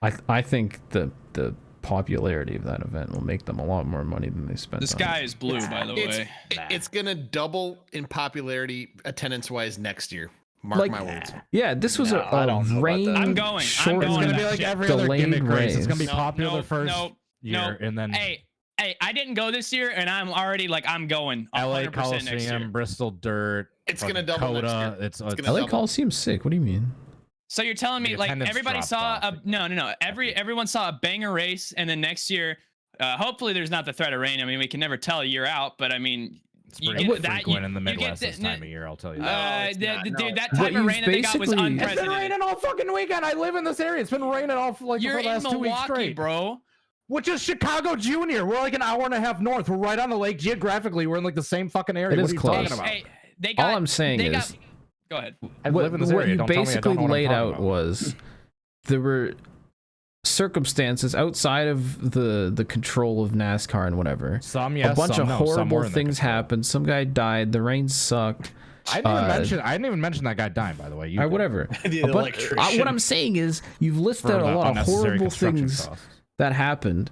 I think the popularity of that event will make them a lot more money than they spent. The on sky it. is blue, by the way. It's gonna double in popularity attendance wise next year. Mark my words. Yeah, this was No, I don't know about rain. that. I'm going. Short, It's going gonna be that like shit. every other Delayed gimmick race. It's gonna be race. popular first year, and then Hey, I didn't go this year, and I'm already like, I'm going. LA 100% next year. Coliseum, Bristol Dirt. It's gonna fucking double next Coda. year. It's gonna LA double. Coliseum's sick. What do you mean? So you're telling me The like attendance everybody dropped saw off. no. Everyone saw a banger race, and then next year, hopefully there's not the threat of rain. I mean, we can never tell a year out, but I mean, It's you pretty get that. frequent in the you get Midwest this time of year. I'll tell you that. it's not. Dude, No, that But type of you've rain that they got was basically- It's been unprecedented. raining all fucking weekend. I live in this area. It's been raining all like You're for the in last 2 weeks Milwaukee, straight, bro. Which is Chicago Junior. We're like an hour and a half north. We're right on the lake. Geographically, we're in like the same fucking area. It What is are you close. talking about? Hey, they got, All I'm saying they is, got, go ahead. I live in this what area. you Don't tell me I basically don't know what I'm laid talking out about. was there were circumstances outside of the control of NASCAR and whatever. Some yes, A bunch some of no. Some horrible were in their things control. happened. Some guy died. The rain sucked. I didn't even mention that guy dying. By the way, you Or did. whatever. The But electrician. what I'm saying is, you've listed For out a the lot of unnecessary horrible construction things costs. that happened,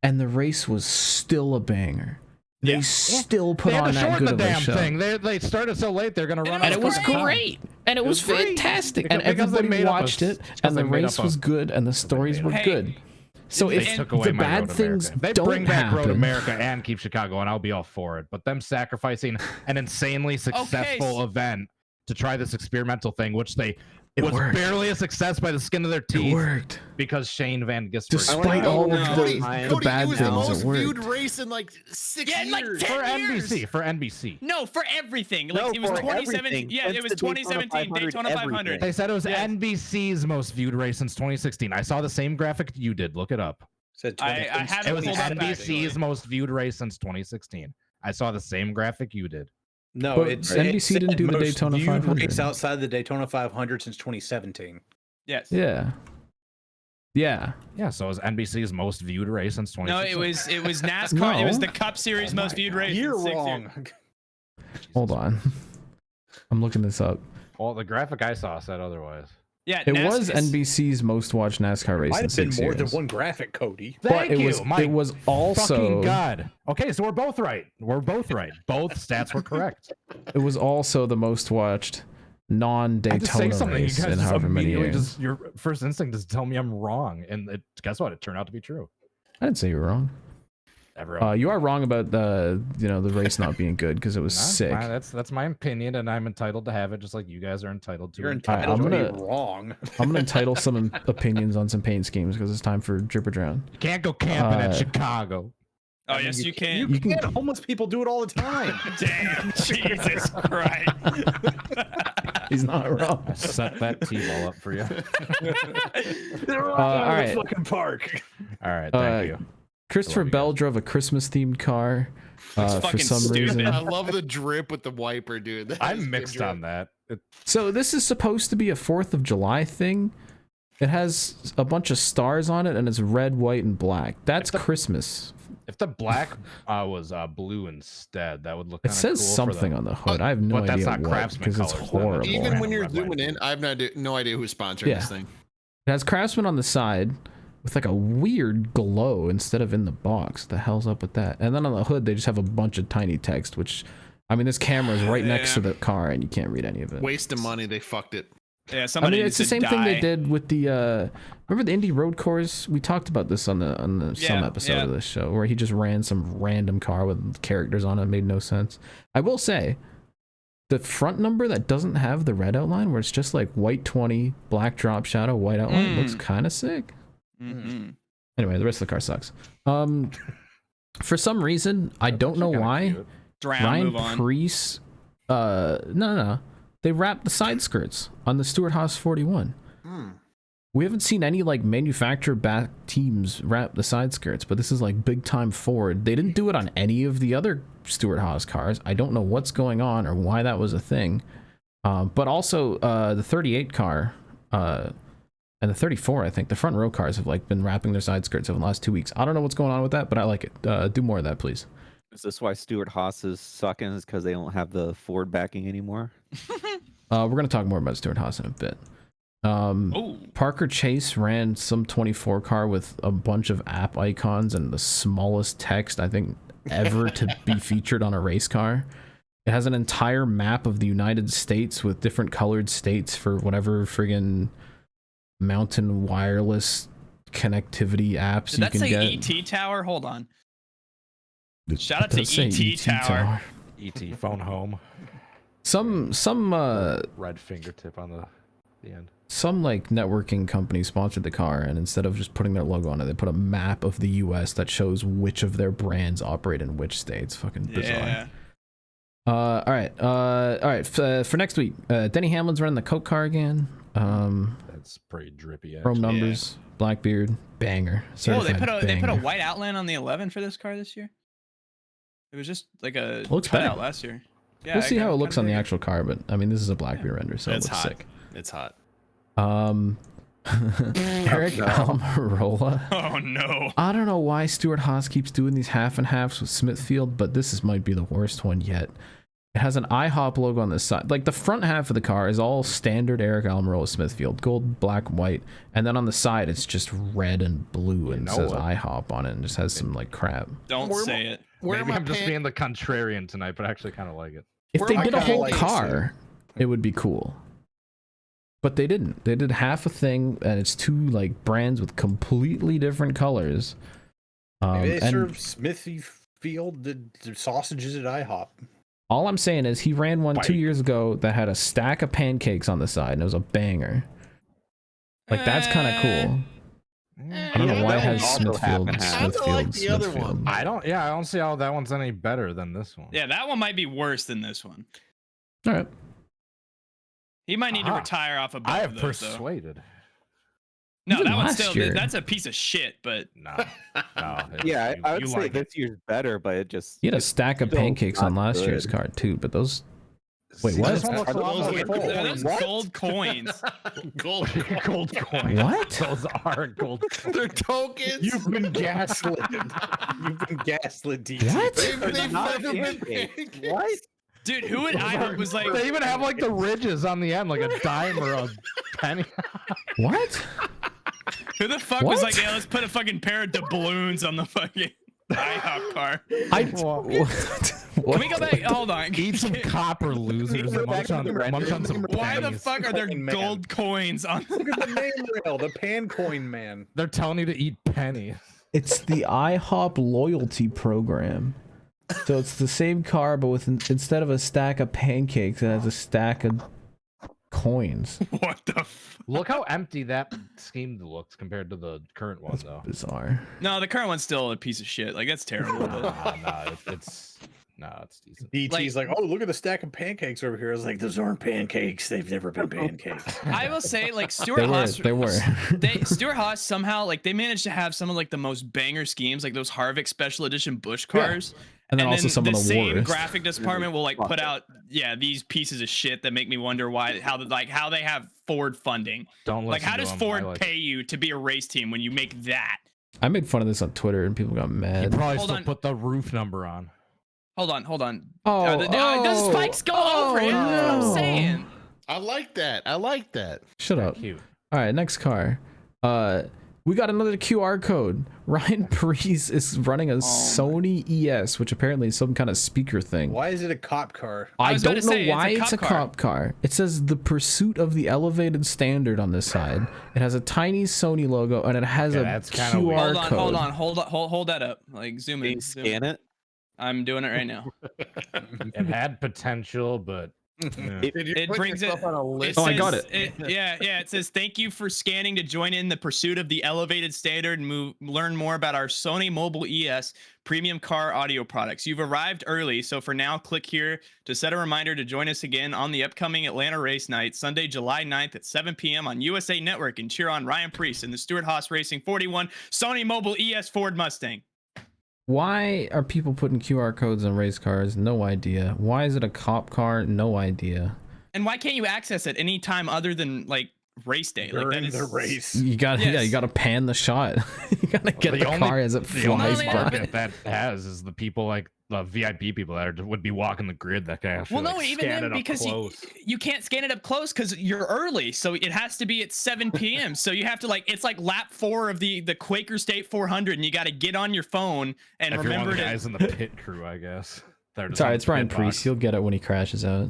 and the race was still a banger. They still put They had on to that shorten good the of a damn show. thing. They started so late. They're gonna run. And out it was of fucking time. great, and it was great. fantastic, Because and they everybody made up watched it, because and they the made race up was good, and the stories were Hey, good. So They if took away the my bad Road things America. They don't bring back Road happen, America and keep Chicago, and I'll be all for it. But them sacrificing an insanely successful event to try this experimental thing, which it was worked. barely a success by the skin of their it teeth, worked. because Shane Van Gisbergen. Despite Cody, all of Cody, the Cody, bad it was things, the most it worked. viewed race in like 6 Yeah, in like years. 10 for years. NBC. No, for everything. No, Like it was for 2017. everything. Yeah, Since it was the Daytona 2017 Daytona 500. everything. They said it was Yes. NBC's most viewed race since 2016. I saw the same graphic you did. Look it up. Said I haven't It was pulled up NBC's actually. most viewed race since 2016. I saw the same graphic you did. No, But it's NBC didn't do the most Daytona viewed 500. race outside the Daytona 500 since 2017. Yes. Yeah, yeah. Yeah, so it was NBC's most viewed race since No, 2016. it was NASCAR. It was No. the Cup Series most viewed race. You're in 6 years. wrong. Hold on, I'm looking this up. Well, the graphic I saw said otherwise. Yeah, It was NBC's most watched NASCAR race Might in have been 6 more years. than one graphic, Cody. But Thank it you, was my it was also fucking God. Okay, so we're both right. We're both right. Both stats were correct. it was also the most watched I just say non-Daytona something, you race guys in just however many immediately years. just your first instinct is to tell me I'm wrong, and guess what? It turned out to be true. I didn't say you were wrong. Everyone. You are wrong about the the race not being good because it was Nah, sick. that's my opinion, and I'm entitled to have it, just like you guys are entitled to. You're it. entitled I'm to gonna- be wrong. I'm gonna entitle some opinions on some paint schemes because it's time for Drip or Drown. You can't go camping at Uh, Chicago. Oh, I mean, yes, you You can. can't. Homeless people do it all the time. Damn, Jesus Christ. He's not wrong. Set that T-ball up for you. They're all all right. the fucking park. All right, thank you. Christopher I love you Bell drove a Christmas themed car for fucking some stupid. reason. I love the drip with the wiper, dude. That is I'm good mixed drip. on that. So this is supposed to be a 4th of July thing. It has a bunch of stars on it and it's red, white, and black. That's Christmas. If the black was blue instead, that would look. It kinda says cool something for on the hood. I have no but that's idea not what Craftsman because it's colors, then. horrible. Even when Red, you're white, zooming blue. in, I have no idea who's sponsoring Yeah. this thing. It has Craftsman on the side with like a weird glow instead of in the box. The hell's up with that? And then on the hood, they just have a bunch of tiny text, which, I mean, this camera is right next to the car and you can't read any of it. Waste of money. They fucked it. Yeah, I somebody mean, needs it's the to same thing they die. did with the, remember the Indy Road Course? We talked about this on the some Yeah, episode yeah. of this show where he just ran some random car with characters on it. Made no sense. I will say, the front number that doesn't have the red outline, where it's just like white 20, black drop shadow, white outline, looks kind of sick. Mhm. Anyway, the rest of the car sucks. For some reason, I don't know why, Drown, Ryan move on. Preece, no. They wrapped the side skirts on the Stewart Haas 41. We haven't seen any like manufacturer back teams wrap the side skirts, but this is like big time Ford. They didn't do it on any of the other Stewart Haas cars. I don't know what's going on or why that was a thing. But also the 38 car and the 34, I think the front row cars have like been wrapping their side skirts over the last 2 weeks. I don't know what's going on with that, but I like it. Do more of that, please. Is this why Stuart Haas is sucking? Is because they don't have the Ford backing anymore? We're gonna talk more about Stewart Haas in a bit. Oh, Parker Chase ran some 24 car with a bunch of app icons and the smallest text I think ever to be featured on a race car. It has an entire map of the United States with different colored states for whatever friggin' mountain wireless connectivity apps Did you that can say get. ET Tower? Hold on. Shout out It to does say ET Tower. ET phone home. Some Red fingertip on the end. some like networking company sponsored the car, and instead of just putting their logo on it, they put a map of the US that shows which of their brands operate in which states. Fucking bizarre. Yeah. All right. For next week, Denny Hamlin's running the Coke car again. That's pretty drippy. Chrome Actually. numbers, Blackbeard, banger. Oh, they Certified put a banger. white outline on the 11 for this car this year. It was just like a Looks cutout better. last year. Yeah, We'll see how it looks on the kinda actual car, but I mean, this is a Blackbeard render, so It's it looks hot. sick. It's hot. Eric Almirola. Oh no. I don't know why Stuart Haas keeps doing these half and halves with Smithfield, but this might be the worst one yet. It has an IHOP logo on the side. Like the front half of the car is all standard Eric Almirola Smithfield, gold, black, white, and then on the side it's just red and blue and know says what? IHOP on it and just has some like crap. Don't Where say it. Where Maybe am I I'm just paying? being the contrarian tonight, but I actually kind of like it. If Where they am I did a kinda whole like car, it would be cool. But they didn't. They did half a thing, and it's two like brands with completely different colors. Maybe they And serve Smithy Field the sausages at IHOP. all I'm saying is he ran one 2 Bite. years ago that had a stack of pancakes on the side, and it was a banger. Like that's kind of cool. I don't know Yeah, why it that has one also Smithfield. happened to have- Smithfield. I like the other Smithfield. one. I don't see how that one's any better than this one. Yeah, that one might be worse than this one. All right. He might need to Aha. retire off of both I of have those, though. persuaded. No, Even that one's last still year. that's a piece of shit, but No, it's- Yeah, I would you say like it. this year's better, but it just He had a stack of still pancakes on not last year's good. card too, but those Wait, See, what? This one looks a lot Those more are full. those What? gold coins. Gold. Gold coins. What? Those are gold coins. They're tokens. You've been gaslit. You've been gaslit, DT. What? They've not never been pancakes. pancakes. What? Dude, who would I was like They even have like the ridges on the end, like a dime or a penny. What? who the fuck was What? like, yeah, let's put a fucking pair of doubloons on the fucking IHOP car. I What? what? Can we go back? Hold on. Eat some copper, losers. and munch on some Why the pennies. fuck are there Fucking man. gold coins on? Look at the name rail, the pan coin man. They're telling you to eat pennies. It's the IHOP loyalty program. So it's the same car, but with instead of a stack of pancakes, it has a stack of coins. What the? Look how empty that scheme looks compared to the current one, though. Bizarre. No, the current one's still a piece of shit. Like that's terrible. But It's decent. DT's like, oh, look at the stack of pancakes over here. I was like, those aren't pancakes. They've never been pancakes. I will say, like Stuart They were. Haas, They were. Stuart Haas somehow like they managed to have some of like the most banger schemes, like those Harvick Special Edition Bush cars. And then also some the of the same worst. graphic department will like put out these pieces of shit that make me wonder how they have Ford funding. Don't Like listen how to does him. Ford I like pay you to be a race team when you make that? I made fun of this on Twitter, and people got He mad. probably Hold still on. put the roof number on. Hold on. Oh, does oh, spikes go over it? That's what I'm no. saying. I like that. I like that. Shut up. Cute. All right, next car. We got another QR code. Ryan Parise is running a Sony ES, which apparently is some kind of speaker thing. Why is it a cop car? I was about don't to know say, it's a why it's a cop car. cop car. It says the pursuit of the elevated standard on this side. It has a tiny Sony logo and it has Yeah, a that's kinda QR weird. code. Hold that up. Like zoom Can in. you Zoom in. scan it? I'm doing it right now. It had potential, but Did you It put brings yourself it. on a list? Oh, I got says- Yeah. It says thank you for scanning to join in the pursuit of the elevated standard and learn more about our Sony Mobile ES premium car audio products. You've arrived early, so for now, click here to set a reminder to join us again on the upcoming Atlanta race night, Sunday, July 9th at 7 p.m. on USA Network, and cheer on Ryan Preece and the Stuart Haas Racing 41 Sony Mobile ES Ford Mustang. Why are people putting QR codes on race cars? No idea. Why is it a cop car? No idea. And why can't you access it any time other than like race day? Like that During is the race. You got Yes. you got to pan the shot. You got to get the car as it the only flies only by. market that has is the people like the VIP people that would be walking the grid that can actually Well, no, like, even scan then, it up because close. you can't scan it up close because you're early, so it has to be at 7 p.m. So you have to it's like lap 4 of the Quaker State 400, and you got to get on your phone and If you're one remember of the to. guys in the pit crew, I guess. Sorry, it's Ryan Priest. He'll get it when he crashes out.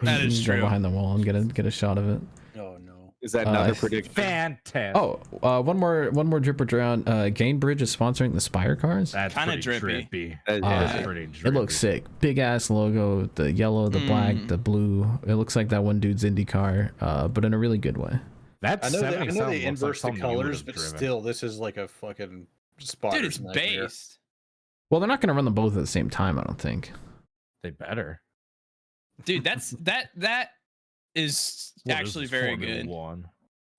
That is Go true. behind the wall and get a shot of it. Oh no. Is that another prediction? Fantastic. Oh, one more dripper drown. Gainbridge is sponsoring the Spire cars. That's Kinda pretty drippy. trippy. That's Pretty drippy. It looks sick. Big ass logo. The yellow, the black, the blue. It looks like that one dude's Indy car, but in a really good way. That's I know they 77 inverse looks the like something you colors, would've but driven. still, this is like a fucking spotter. Dude, it's based. Well, they're not going to run them both at the same time, I don't think. They better. Dude, that is actually very good. One.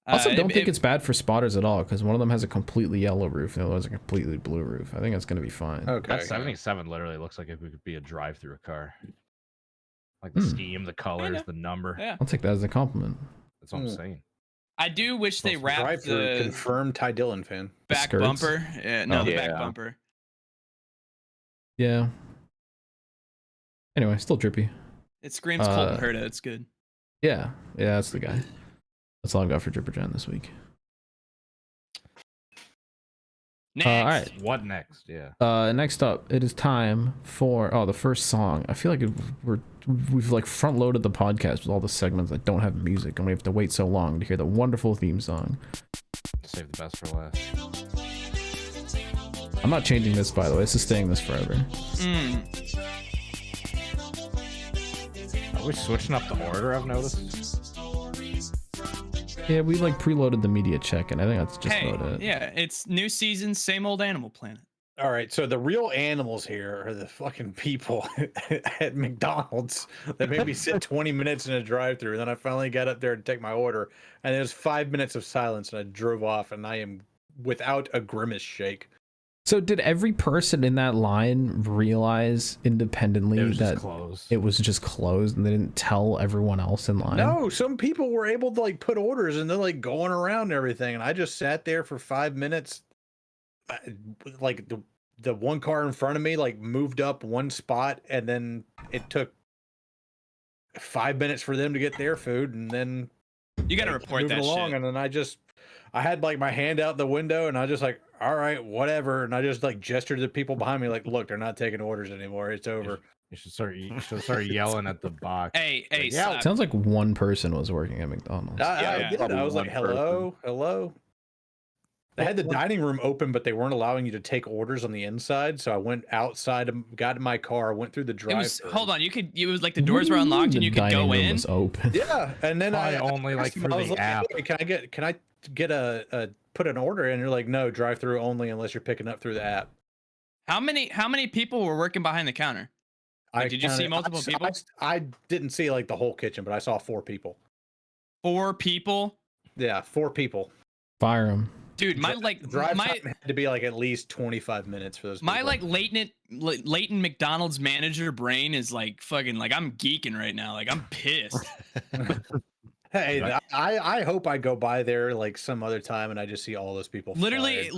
I also don't think it's bad for spotters at all, because one of them has a completely yellow roof and the other has a completely blue roof. I think it's going to be fine. Okay. That 77 literally looks like it could be a drive-through car. Like the scheme, the colors, the number. Yeah. I'll take that as a compliment. That's what I'm saying. I do wish they wrapped Drive-through the confirmed Ty Dillon fan. back skirts? bumper. No, Oh. the back Yeah. bumper. Yeah. Anyway, still drippy. It screams Colton Herta. It's good. Yeah, that's the guy. That's all I've got for Dripper John this week. Next. All right. What next? Yeah. Next up, it is time for the first song. I feel like we've like front loaded the podcast with all the segments that don't have music, and we have to wait so long to hear the wonderful theme song. Save the best for last. I'm not changing this, by the way. This is staying this forever. Are we switching up the order? I've noticed. Yeah, we like preloaded the media check, and I think that's just about it. Yeah, it's new season, same old Animal Planet. All right, so the real animals here are the fucking people at McDonald's that made me sit 20 minutes in a drive-thru. Then I finally got up there to take my order, and there was 5 minutes of silence, and I drove off, and I am without a grimace shake. So did every person in that line realize independently that it was just closed, and they didn't tell everyone else in line? No, some people were able to like put orders, and they're like going around and everything, and I just sat there for 5 minutes. Like the one car in front of me like moved up one spot, and then it took 5 minutes for them to get their food, and then you got to report that along, shit. and then I had like my hand out the window, and I just like, all right, whatever, and I just like gestured to the people behind me, like, look, they're not taking orders anymore. It's over. You should start yelling at the box. Hey, Like, yeah. It sounds like one person was working at McDonald's. I did. I was like, hello. They had the dining room open, but they weren't allowing you to take orders on the inside. So I went outside, got in my car, went through the drive-thru. Hold on, it was like the doors were unlocked and you could go in. Was open. Yeah, and then I only like through the app. Hey, can I get a put an order in? And you're like, no, drive-through only unless you're picking up through the app. How many people were working behind the counter? Like, did you see multiple people? I didn't see like the whole kitchen, but I saw 4 people. 4 people? Yeah, 4 people. Fire them. Dude, my drive time had to be like at least 25 minutes for those people. My like latent McDonald's manager brain is like fucking like I'm geeking right now. Like I'm pissed. Hey, I hope I go by there like some other time and I just see all those people. Literally,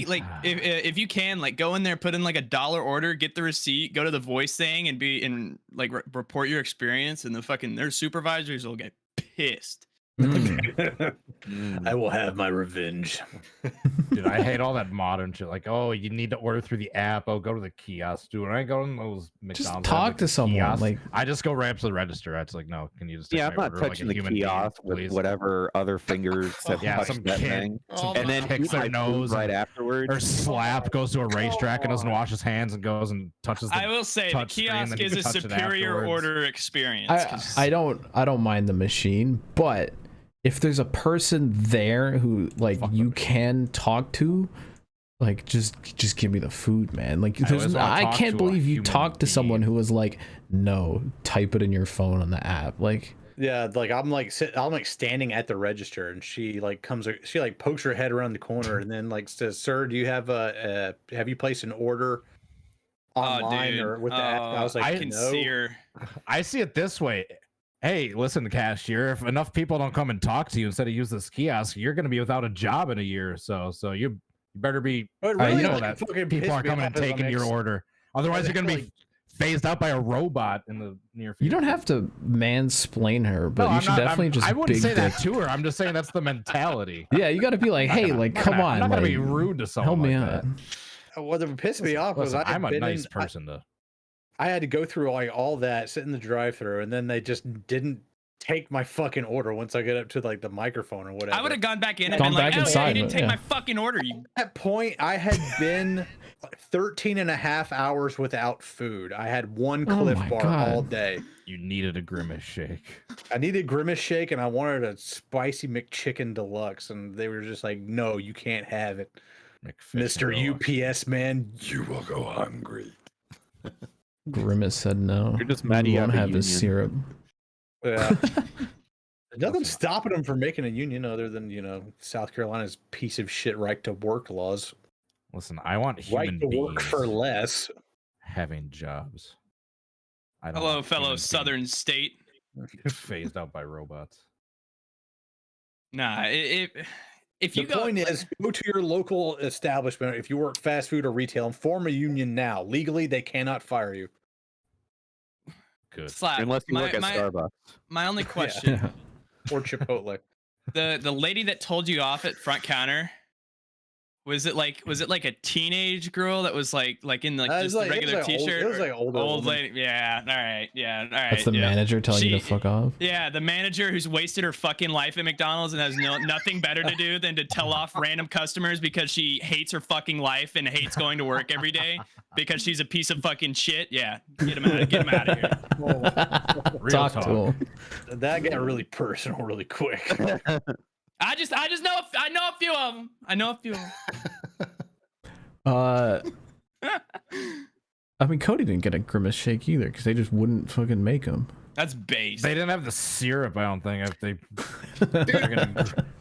like if you can, like go in there, put in like $1 order, get the receipt, go to the voice thing, and like report your experience, and their supervisors will get pissed. I will have my revenge. Dude, I hate all that modern shit. Like, oh, you need to order through the app. Oh, go to the kiosk. Dude, when I go in those McDonald's, just talk to someone. Kiosk, like, I just go right up to the register. It's like, no, can you just take I'm my not order touching like a the human kiosk being, with please? whatever other fingers have Yeah, touched some that kid- thing, Oh, and then picks eat their my nose food right and- afterwards. Or Slap goes to a racetrack and doesn't wash his hands and goes and touches the I will say the touch screen, kiosk then you is can a touch it superior afterwards. order experience. I don't mind the machine, but if there's a person there who like you can talk to, like just give me the food, man. Like I can't believe you talked to someone who was like, no, type it in your phone on the app. Like, yeah, like I'm like standing at the register, and she like pokes her head around the corner, and then like says, "Sir, do you have have you placed an order online or with the app?" I was like, I can no. see her. I see it this way. Hey, listen, cashier, if enough people don't come and talk to you instead of use this kiosk, you're going to be without a job in a year or so. So you better be But really, know like, that fucking people pissed are me coming off and is taking your order. Otherwise, you're going to be phased out by a robot in the near future. you don't have to mansplain her, but you should definitely just. I wouldn't big say that dick- to her. I'm just saying that's the mentality. Yeah, you got to be like, hey, like, come on, I'm not going like, to be rude to someone. help me like out. that. What pissed me off was Listen, I had I'm a been nice in, person to. I had to go through all that, sit in the drive-thru, and then they just didn't take my fucking order once I get up to like the microphone or whatever. I would have gone back in and Gone been like, back oh, yeah, inside, you didn't take yeah. my fucking order. You. At that point, I had been 13 and a half hours without food. I had one Oh Cliff my Bar God. all day. You needed a grimace shake. I needed Grimace Shake and I wanted a spicy McChicken Deluxe, and they were just like, "No, you can't have it, Mr. UPS man. You will go hungry." Grimace said no. You're just mad You you won't have a have his union. syrup. Yeah. Nothing's stopping them from making a union other than, South Carolina's piece of shit right to work laws. Listen, I want human Right to work beings for less. having jobs. I don't Hello, want fellow human Southern state. beings phased out by robots. Nah, if The you go, point like, is, go to your local establishment. If you work fast food or retail, and form a union now. Legally, they cannot fire you. Good. slap. Unless you work at my, Starbucks. my only question: Or Chipotle. the lady that told you off at front counter, was it like a teenage girl that was like in like It just was a like- it was regular like old- t-shirt? it was like older old woman. lady. Yeah. All right. Yeah. All right. That's the yeah. manager telling you to She- fuck off. Yeah, the manager who's wasted her fucking life at McDonald's and has nothing better to do than to tell off random customers because she hates her fucking life and hates going to work every day because she's a piece of fucking shit. Yeah, get him out of here. Real Talk talk. to him. That got really personal really quick. I just know I know a few of them. I know a few of them. I mean, Cody didn't get a grimace shake either because they just wouldn't fucking make them. That's base. They didn't have the syrup, I don't think. If they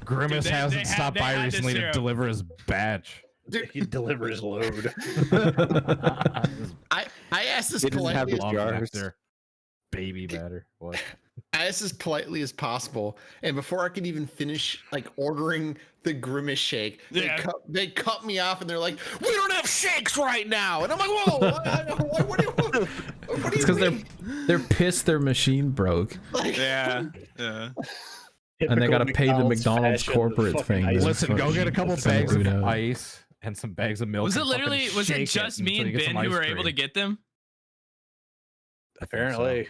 Grimace Dude, they hasn't stopped they by had the recently to syrup. deliver his batch. He delivers his load. I asked this They didn't have politely. the Love jars. nectar. Baby batter. What? I asked as politely as possible, and before I could even finish like ordering the Grimace Shake, Yeah. they cut me off, and they're like, "We don't have shakes right now," and I'm like, "Whoa, what do you want?" What do It's you because mean? they're pissed their machine broke Like, Yeah. and they gotta pay the McDonald's fashion, corporate fucking thing. ice to Listen, go fucking get a couple send the bags of dude out. ice and some bags of milk. Was it and fucking literally? Was it shake just until me you and get some Ben who ice were able to cream. get them? I think so. Apparently.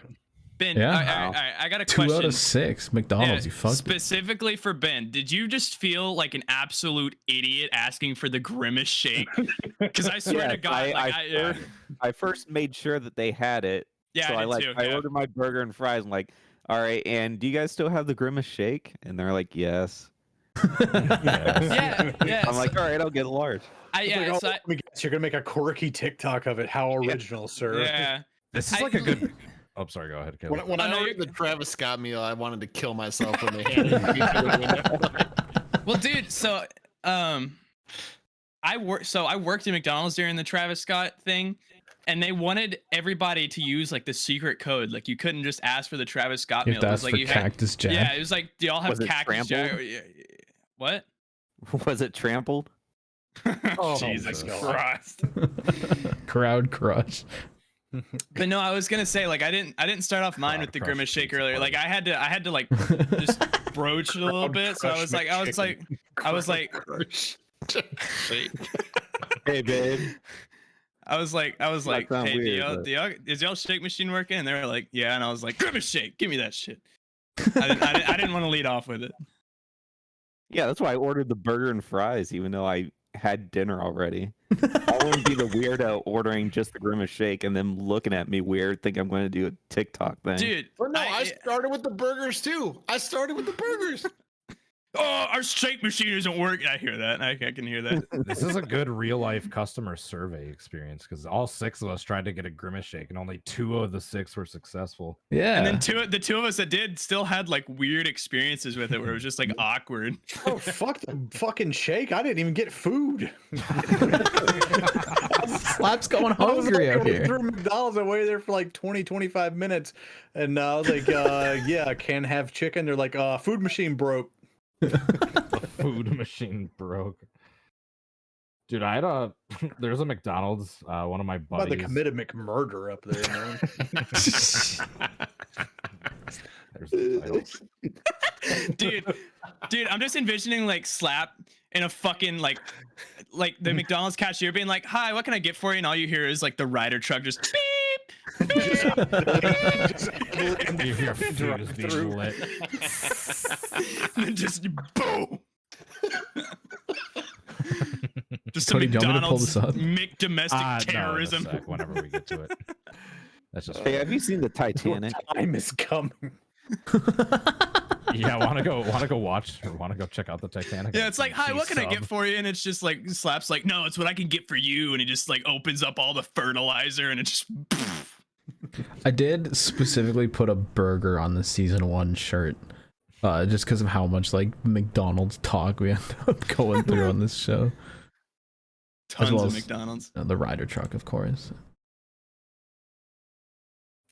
Ben, Yeah. all right, I got a 2 question. out of 6 McDonald's. Yeah, You fucked. specifically for Ben, did you just feel like an absolute idiot asking for the Grimace Shake? Because I swear to Yes, God, yeah. I first made sure that they had it. Yeah, so I I did too. I Yeah. ordered my burger and fries. I'm like, all right, and do you guys still have the Grimace Shake? And they're like, yes. Yeah, yeah. I'm like, all right, I'll get a large. Yeah, so Let me guess, you're gonna make a quirky TikTok of it. How original, sir. yeah. This is like a good. Oh, sorry. Go ahead, Caleb. when Oh, I no, ordered you're- the Travis Scott meal, I wanted to kill myself when they handed me the window. Well, dude, so I worked at McDonald's during the Travis Scott thing, and they wanted everybody to use like the secret code. Like you couldn't just ask for the Travis Scott You meal. have to It ask was like for you had, Cactus Jack. yeah, it was like, do y'all have Was it Cactus Jack? trampled? What? Was it trampled? Oh, Jesus my God. Christ. Crowd crush. But no, I was gonna say like I didn't start off mine Crowd with the crush Grimace Shake pizza earlier. party. Like I had to like just broach it a little Crowd bit. So I crush was like Hey, babe. I was like, Might sound hey, weird, but- is y'all shake machine working? And they were like, yeah. And I was like, Grimace Shake, give me that shit. I didn't want to lead off with it. Yeah, that's why I ordered the burger and fries, even though I had dinner already. I wouldn't be the weirdo ordering just the Grimace Shake and then looking at me weird, think I'm going to do a TikTok thing. Dude, Well, no, I started with the burgers too. oh, our shake machine isn't working. I hear that. I can hear that. This is a good real life customer survey experience because all 6 of us tried to get a Grimace Shake and only 2 of the 6 were successful. Yeah. And then the two of us that did still had like weird experiences with it where it was just like awkward. Oh, fuck the fucking shake. I didn't even get food. Slap's going I was hungry like, out here. through McDonald's. I waited there for like 20, 25 minutes. And I was like, yeah, I can't have chicken. They're like, food machine broke. The food machine broke. Dude, I had there's a McDonald's, one of my I'm about to buddies. commit a McMurder up there, man. There's the title. dude, I'm just envisioning like Slap in a fucking like the McDonald's cashier being like, hi, what can I get for you? And all you hear is like the Ryder truck just beep, Your food is being lit. And then just boom. Just Cody, some do you want me to pull McDonald's this up? domestic No, in a terrorism. sec, whenever we get to it. That's just Hey, have you seen the Titanic? Time is coming. yeah. Want to go watch or want to go check out the Titanic? Yeah, it's like, hi, what can I get sub. for you? And it's just like Slap's like, no, it's what I can get for you. And he just like opens up all the fertilizer and it just. I did specifically put a burger on the season 1 shirt, just because of how much like McDonald's talk we end up going through on this show. Tons well of as, McDonald's. The Ryder truck, of course.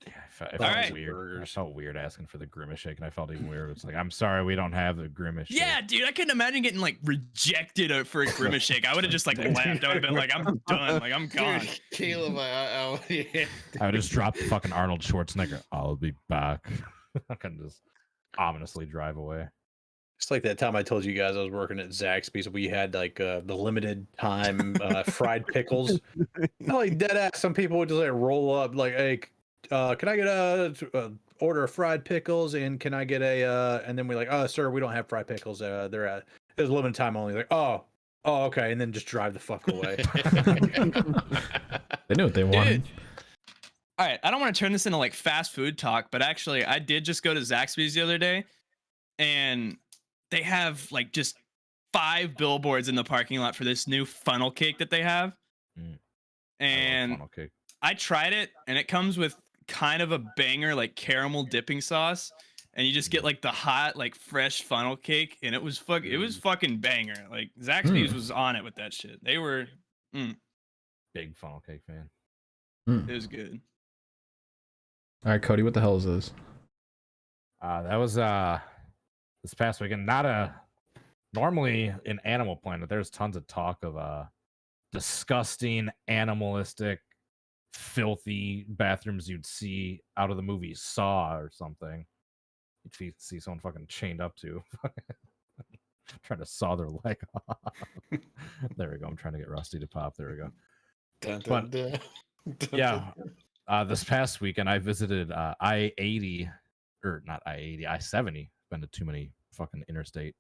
Yeah, I felt All right. weird. I felt weird asking for the grimace shake, and I felt even weird. It's like, I'm sorry, we don't have the grimace shake. Yeah, dude, I couldn't imagine getting like rejected for a grimace shake. I would have just like left. I would have been like, I'm done. Like, I'm gone. Dude, Caleb, yeah. I would just drop the fucking Arnold Schwarzenegger. I'll be back. I can just ominously drive away. It's like that time I told you guys I was working at Zaxby's. We had like the limited time fried pickles. Like dead ass. Some people would just like roll up like, hey, can I get a order of fried pickles and can I get a and then we're like, oh sir, we don't have fried pickles. They're at it was limited time only. Like, oh okay, and then just drive the fuck away. They knew what they wanted. Dude. All right, I don't want to turn this into like fast food talk, but actually, I did just go to Zaxby's the other day, and they have like just 5 billboards in the parking lot for this new funnel cake that they have. And I tried it, and it comes with kind of a banger like caramel dipping sauce, and you just get like the hot like fresh funnel cake, and it was fucking banger. Like Zaxby's was on it with that shit. They were big funnel cake fan. It was good. All right, Cody, what the hell is this? That was this past weekend. Normally in Animal Planet, there's tons of talk of disgusting, animalistic, filthy bathrooms you'd see out of the movie Saw or something. You'd see someone fucking chained up to, trying to saw their leg off. There we go. I'm trying to get Rusty to pop. There we go. This past weekend I visited I-80, or not I-80, I-70. Been to too many fucking interstate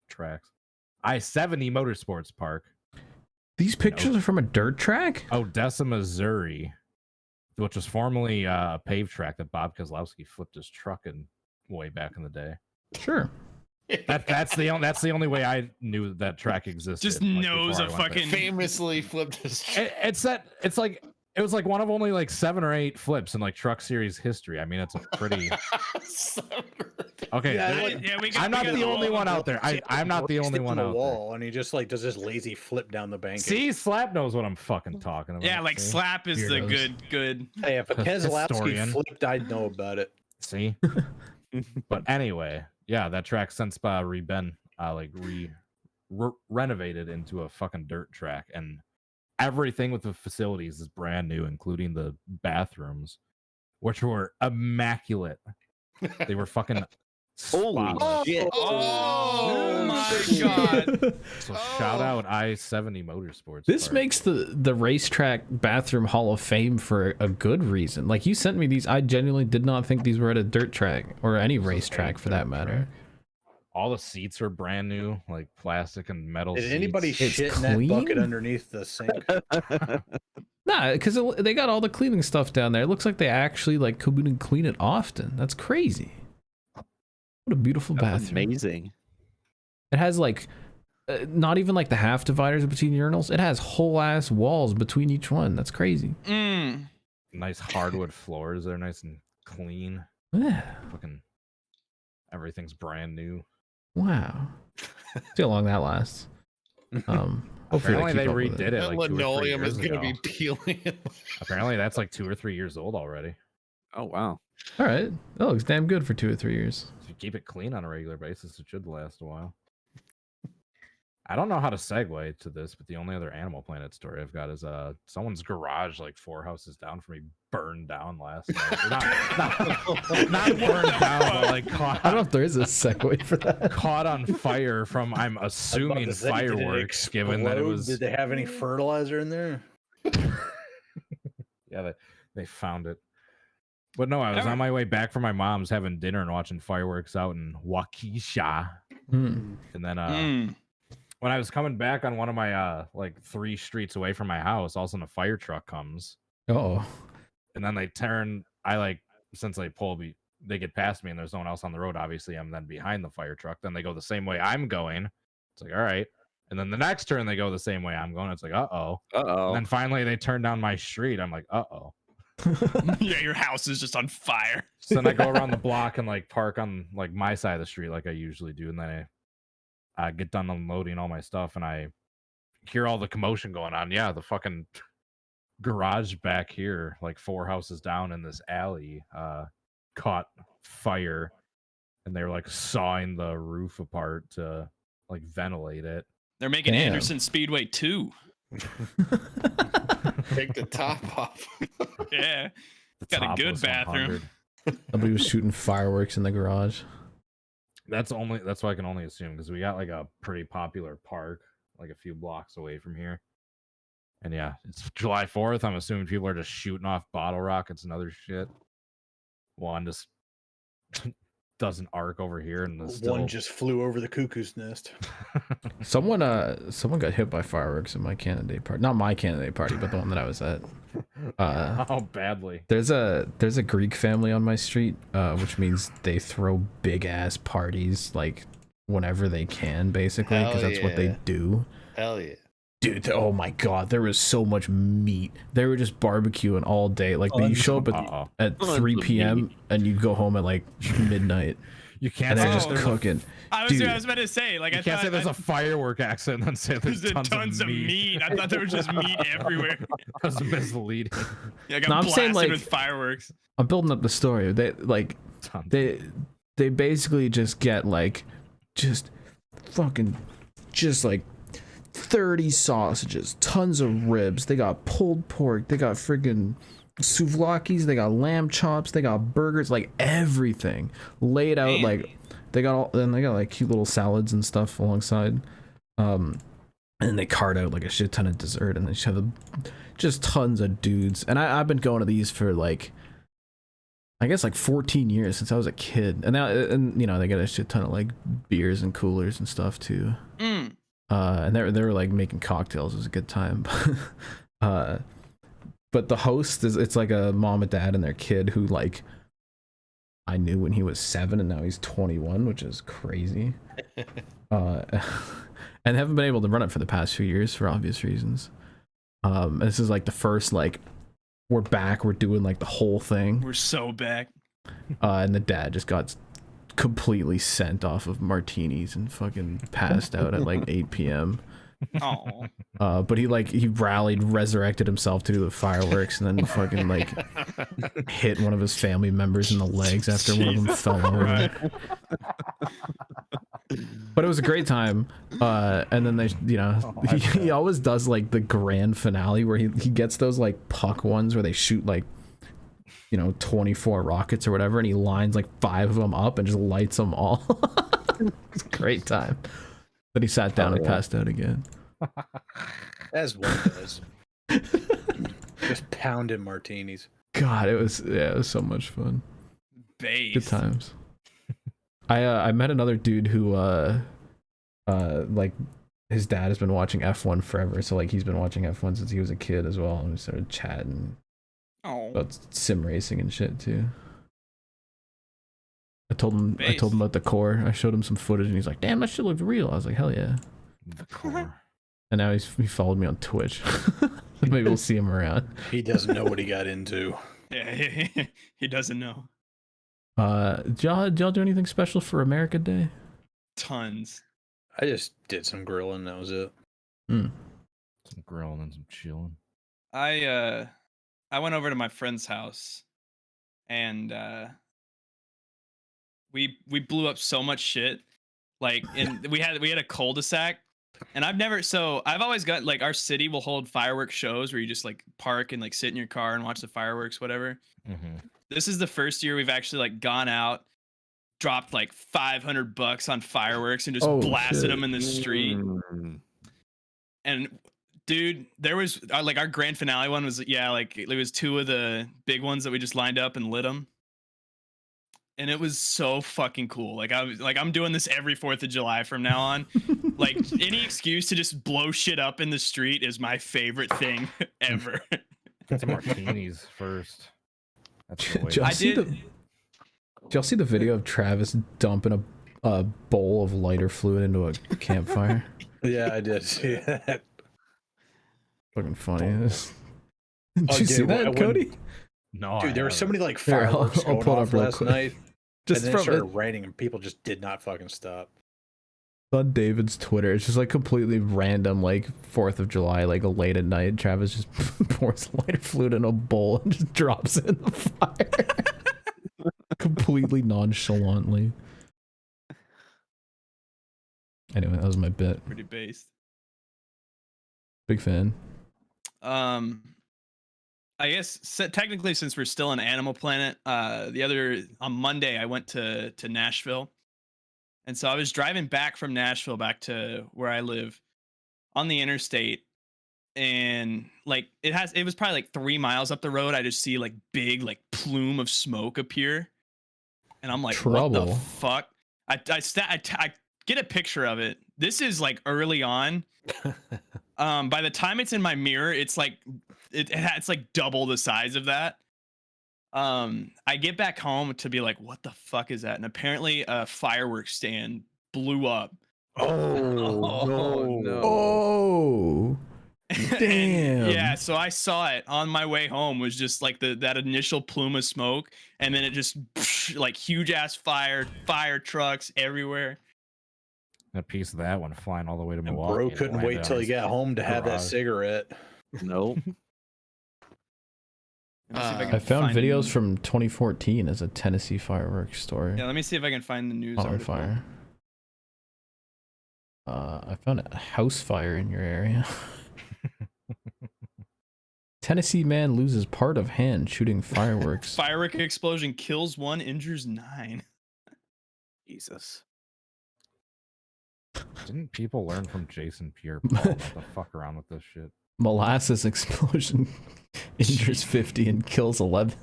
tracks. I-70 Motorsports Park. These pictures are from a dirt track? Odessa, Missouri, which was formerly a paved track that Bob Kozlowski flipped his truck in way back in the day. Sure. That's the only way I knew that track existed. Just knows a fucking famously flipped his. It was like one of only like 7 or 8 flips in like Truck Series history. I mean, it's a pretty okay. I'm not the only one out there. I'm not the only one out there. And he just like does this lazy flip down the bank. See, Slap knows what I'm fucking talking about. Yeah, like see? Slap is the good. Hey, if a Keselowski historian. flipped, I'd know about it. See, but anyway, yeah, that track's since been renovated into a fucking dirt track, and everything with the facilities is brand new, including the bathrooms, which were immaculate. They were fucking spotless. Shit. Oh my god. So shout out I-70 Motorsports. This Park. makes the racetrack bathroom Hall of Fame for a good reason. Like, you sent me these. I genuinely did not think these were at a dirt track or any racetrack for that matter. All the seats are brand new, like plastic and metal. Did seats. anybody shit in that bucket underneath the sink? Nah, because they got all the cleaning stuff down there. It looks like they actually like come in and clean it often. That's crazy. What a beautiful bathroom. Amazing. It has like not even like the half dividers between urinals. It has whole ass walls between each one. That's crazy. Nice hardwood floors. They're nice and clean. Yeah. Fucking everything's brand new. Wow. See how long that lasts. Hopefully Apparently they keep up with redid it That like 2 or 3 linoleum years is going to ago. be peeling. Apparently that's like 2 or 3 years old already. Oh wow. All right. That looks damn good for 2 or 3 years. If you keep it clean on a regular basis, it should last a while. I don't know how to segue to this, but the only other Animal Planet story I've got is someone's garage like 4 houses down from me burned down last night. Not burned down, but like caught. I don't know if there is a segue for that. Caught on fire from, I'm assuming, fireworks, given that it was. Did they have any fertilizer in there? Yeah, they found it. But no, I was on my way back from my mom's having dinner and watching fireworks out in Waukesha. Mm. And then when I was coming back on one of my like 3 streets away from my house, all of a sudden a fire truck comes. Oh. And then they turn. Since they pull me, they get past me and there's no one else on the road. Obviously, I'm then behind the fire truck. Then they go the same way I'm going. It's like, all right. And then the next turn, they go the same way I'm going. It's like, uh-oh. And then finally they turn down my street. I'm like, uh-oh. Yeah, your house is just on fire. So then I go around the block and like park on like my side of the street like I usually do. And then I get done unloading all my stuff and I hear all the commotion going on. Yeah, the fucking garage back here, like 4 houses down in this alley, caught fire. And they were like sawing the roof apart to like ventilate it. They're making Damn. Anderson Speedway 2. Take the top off. Yeah. The Got a top good was bathroom. 100. Somebody was shooting fireworks in the garage. That's what I can only assume because we got like a pretty popular park like a few blocks away from here. And yeah, it's July 4th. I'm assuming people are just shooting off bottle rockets and other shit. One just doesn't arc over here, and One just flew over the cuckoo's nest. Someone got hit by fireworks at my candidate party. Not my candidate party, but the one that I was at. How badly? There's a Greek family on my street, which means they throw big ass parties like whenever they can, basically, because that's what they do. Hell yeah. Dude, oh my god, there was so much meat. They were just barbecuing all day. Like, you show up at 3 p.m. and you go home at like midnight. You can't And say they're just there's cooking. I was about to say, like, You can't say there's a firework accident and then say there's tons of meat. I thought there was just meat everywhere. That's misleading. Yeah, I got No, I'm blasted saying, like, with fireworks. I'm building up the story. They basically just get like just fucking just like 30 sausages, tons of ribs. They got pulled pork. They got friggin' souvlakis. They got lamb chops. They got burgers. Like everything laid out. Man. Like they got like cute little salads and stuff alongside. And they cart out like a shit ton of dessert, and they just have just tons of dudes. And I've been going to these for like, I guess like 14 years since I was a kid. And now, and you know, they got a shit ton of like beers and coolers and stuff too. And they were like making cocktails. It was a good time. But the host it's like a mom and dad and their kid who like I knew when he was 7 and now he's 21, which is crazy. And haven't been able to run it for the past few years for obvious reasons. And this is like the first like we're back, we're doing like the whole thing. We're so back. And the dad just got completely sent off of martinis and fucking passed out at like 8 p.m. Oh. But he rallied, resurrected himself to do the fireworks, and then fucking like hit one of his family members in the legs after one of them fell over. Right. But it was a great time. And then they, you know, he always does like the grand finale where he gets those like puck ones where they shoot like, you know, 24 rockets or whatever, and he lines like 5 of them up and just lights them all. It's a great time. But he sat down and passed out again. As one does. Just pounding martinis. God, it was so much fun. Base. Good times. I met another dude who like his dad has been watching F1 forever, so like he's been watching F1 since he was a kid as well, and we started chatting about sim racing and shit too. I told him about the core. I showed him some footage and he's like, "Damn, that shit looks real." I was like, "Hell yeah." The core. And now he followed me on Twitch. Maybe we'll see him around. He doesn't know what he got into. Yeah, he doesn't know. Did y'all do anything special for America Day? Tons. I just did some grilling, that was it. Some grilling and some chilling. I went over to my friend's house and we blew up so much shit. Like we had a cul-de-sac, and I've always got like our city will hold fireworks shows where you just like park and like sit in your car and watch the fireworks, whatever. Mm-hmm. This is the first year we've actually like gone out, dropped like $500 on fireworks and just blasted them in the street. And Dude, there was like our grand finale one was like it was 2 of the big ones that we just lined up and lit them. And it was so fucking cool. Like I'm doing this every 4th of July from now on. Like any excuse to just blow shit up in the street is my favorite thing ever. Get some martinis first. That's the way. Did y'all see the video of Travis dumping a bowl of lighter fluid into a campfire? Yeah, I did see that. Fucking funny. Did you see that, Cody? No, Dude, there were so many like Here, fireworks I'll going pull it off up real last quick. night. Just and then it from started it, raining and people just did not fucking stop. on David's Twitter. It's just like completely random, like 4th of July, like late at night. Travis just pours lighter fluid in a bowl and just drops it in the fire. Completely nonchalantly. Anyway, that was my bit. Pretty based. Big fan. I guess technically, since we're still on Animal Planet, on Monday I went to Nashville, and so I was driving back from Nashville back to where I live on the interstate, and like it was probably like 3 miles up the road. I just see like big like plume of smoke appear, and I'm like, what the fuck? I get a picture of it. This is like early on. By the time it's in my mirror, it's like it's like double the size of that. I get back home to be like, what the fuck is that? And apparently a fireworks stand blew up. Oh, no. Oh, damn. Yeah, so I saw it on my way home, was just like that initial plume of smoke, and then it just like huge ass fire trucks everywhere. A piece of that went flying all the way to And Milwaukee. bro and couldn't landed wait on till he his got home to have that garage. cigarette. Nope. Let me see if I can I found find videos from 2014 as a Tennessee fireworks story. Yeah, let me see if I can find the news on article. fire. I found a house fire in your area. Tennessee man loses part of hand shooting fireworks. Firework explosion kills 1, injures 9. Jesus. Didn't people learn from Jason Pierre-Paul not to fuck around with this shit? Molasses explosion injures 50 and kills 11.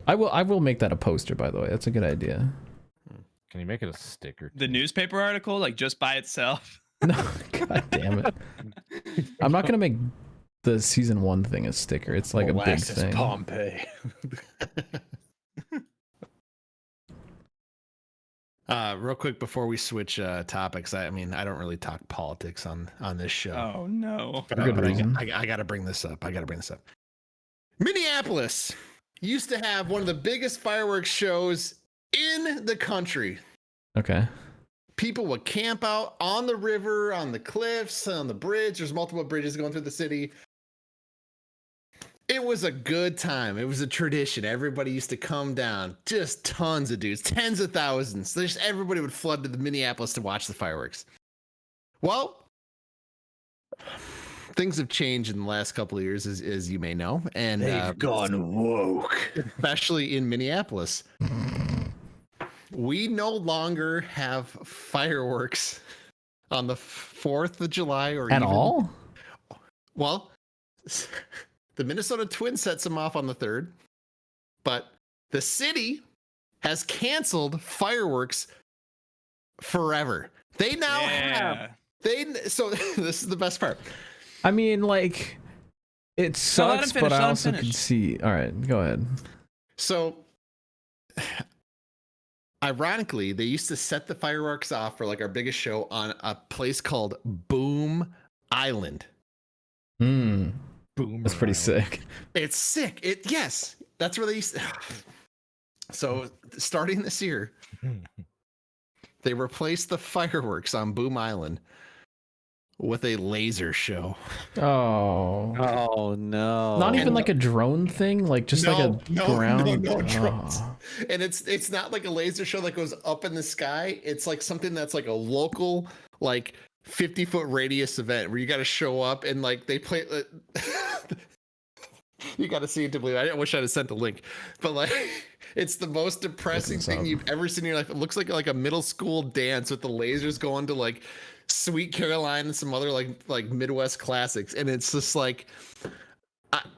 I will make that a poster, by the way. That's a good idea. Can you make it a sticker? The newspaper article, like just by itself. No, god damn it. I'm not gonna make the season 1 thing a sticker. It's like Molasses a big thing. Pompeii. Real quick before we switch topics, I mean, I don't really talk politics on this show. Oh no. But, Good reason. I got to bring this up. Minneapolis used to have one of the biggest fireworks shows in the country. Okay. People would camp out on the river, on the cliffs, on the bridge. There's multiple bridges going through the city. It was a good time. It was a tradition. Everybody used to come down. Just tons of dudes, tens of thousands. Just everybody would flood to the Minneapolis to watch the fireworks. Well, things have changed in the last couple of years, as you may know, and They've gone woke. especially in Minneapolis. We no longer have fireworks on the 4th of July or At even, all? Well, the Minnesota Twins sets them off on the 3rd, but the city has canceled fireworks forever. They now have so this is the best part. I mean, like, it sucks, finish, but I let him also can finish. see. All right, go ahead. So ironically, they used to set the fireworks off for like our biggest show on a place called Boom Island. Hmm. Boom. That's pretty sick. It's sick. Yes, that's where they used to. So starting this year, they replaced the fireworks on Boom Island with a laser show. Oh. Oh no. Not even like a drone thing, like just like a ground. no drones. Oh. And it's not like a laser show that goes up in the sky. It's like something that's like a local, like 50-foot radius event where you got to show up and like they play. You got to see it to believe. I wish I'd have sent the link, but like It's the most depressing thing you've ever seen in your life. It looks like a middle school dance with the lasers going to like Sweet Caroline and some other like Midwest classics, and it's just like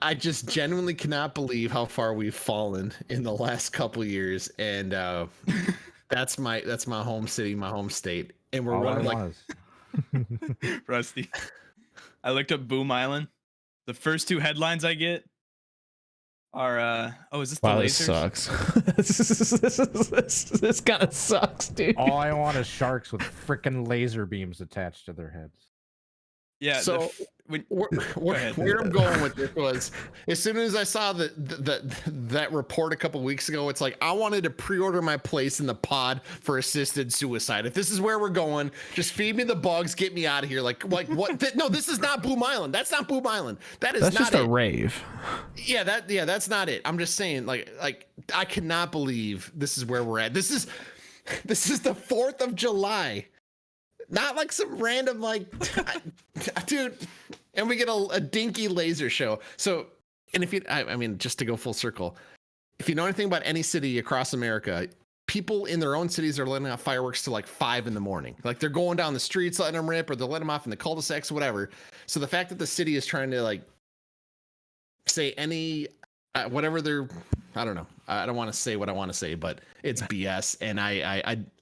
I just genuinely cannot believe how far we've fallen in the last couple years, and that's my home city, my home state, and we're running like Rusty. I looked up Boom Island. The first two headlines I get are is this the lasers? This kind of sucks, dude. All I want is sharks with freaking laser beams attached to their heads. Yeah. So where I'm going with this was, as soon as I saw that report a couple weeks ago, it's like I wanted to pre-order my place in the pod for assisted suicide. If this is where we're going, just feed me the bugs, get me out of here. Like what? No, this is not Boom Island. That's not Boom Island. That's not just a rave. Yeah, that's not it. I'm just saying, like I cannot believe this is where we're at. This is the 4th of July. Not like some random dude, and we get a dinky laser show. So, and if you, I mean, just to go full circle, if you know anything about any city across America, people in their own cities are letting off fireworks till like 5 a.m. Like they're going down the streets letting them rip, or they're letting them off in the cul-de-sacs, whatever. So the fact that the city is trying to like say any whatever they're, I don't know. I don't want to say what I want to say, but it's BS, and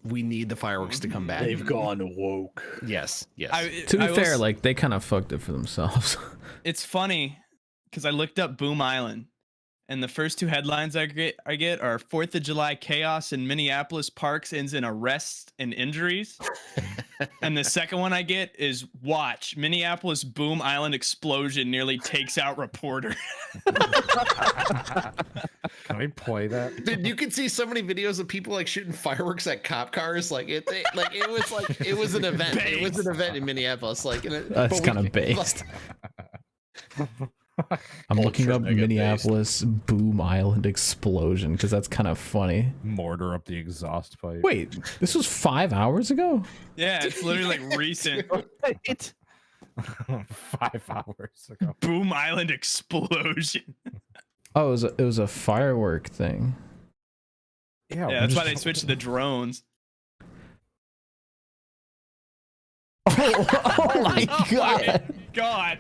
we need the fireworks to come back. They've gone woke. Yes. To be fair, like they kind of fucked it for themselves. It's funny because I looked up Boom Island, and the first two headlines I get are 4th of July chaos in Minneapolis parks ends in arrests and injuries. And the second one I get is watch Minneapolis Boom Island explosion nearly takes out reporter. Can we play that? Dude, you can see so many videos of people like shooting fireworks at cop cars. It was an event. Based. It was an event in Minneapolis. That's kind of based. I'm looking up Minneapolis Boom Island explosion because that's kind of funny. Mortar up the exhaust pipe. Wait, this was 5 hours ago? Yeah, it's literally like recent. 5 hours ago. Boom Island explosion. Oh, it was a firework thing. Yeah, that's why they switched to the drones. Oh my god. God.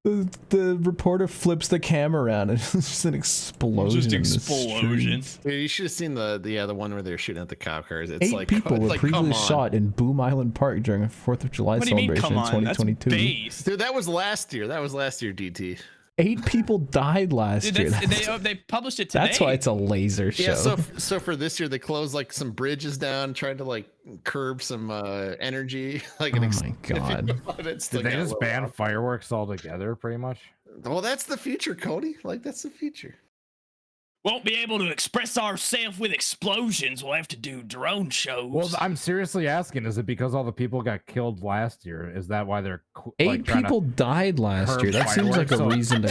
The reporter flips the camera around and it's just an explosion. Just explosions. Dude, you should have seen the one where they're shooting at the cop cars. It's 8 people were previously shot in Boom Island Park during a 4th of July celebration in 2022. Dude, that was last year. DT. 8 people died last year. They published it today. That's why it's a laser show. Yeah, so for this year they closed like some bridges down, trying to like curb some energy. Like oh my god! Did they just ban fireworks altogether? Pretty much. Well, that's the future, Cody. Like that's the future. Won't be able to express ourselves with explosions. We'll have to do drone shows. Well, I'm seriously asking: is it because all the people got killed last year? Is that why they're 8 people died last year? That seems like a reason to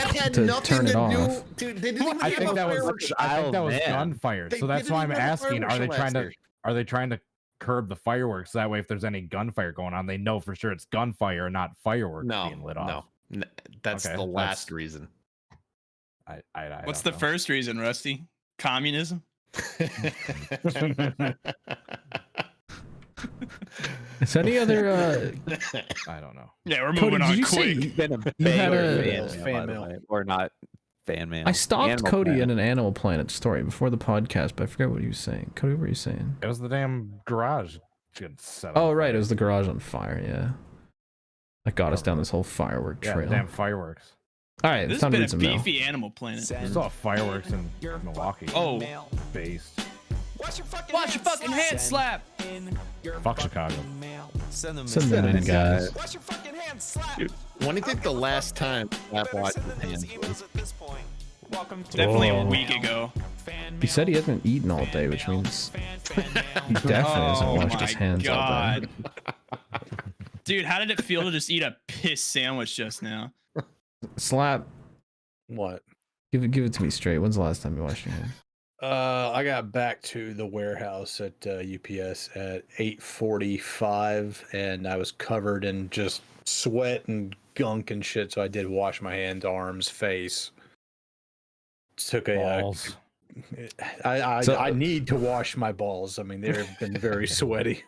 turn it off. Dude, they didn't even I think that was gunfire. So that's why I'm asking: are they trying to curb the fireworks? That way, if there's any gunfire going on, they know for sure it's gunfire, not fireworks being lit off. No, that's the last reason. What's the first reason, Rusty? Communism? Is any other I don't know. Yeah, we're moving on quick. You had a fan mail or not fan mail. I stopped Animal Cody Planet. in an Animal Planet story before the podcast, but I forgot what he was saying. Cody, what were you saying? It was the damn garage. Oh right, it was the garage on fire. Yeah, that got us down this whole firework trail. Yeah, damn fireworks. All right, it's time to read some mail. Beefy Animal Planet. I saw fireworks in Milwaukee. Oh, based. Watch your fucking hand slap. Fuck Chicago. Send them in, guys. Watch your fucking hand slap. Dude, when do you think the last time Slap watched his hands was? Definitely a week ago. He said he hasn't eaten all day, which means he definitely hasn't washed his hands all day. Dude, how did it feel to just eat a piss sandwich just now? Slap. What? Give it to me straight. When's the last time you washed your hands? I got back to the warehouse at UPS at 8:45, and I was covered in just sweat and gunk and shit. So I did wash my hands, arms, face. Took a. Balls. I need to wash my balls. I mean, they've been very sweaty.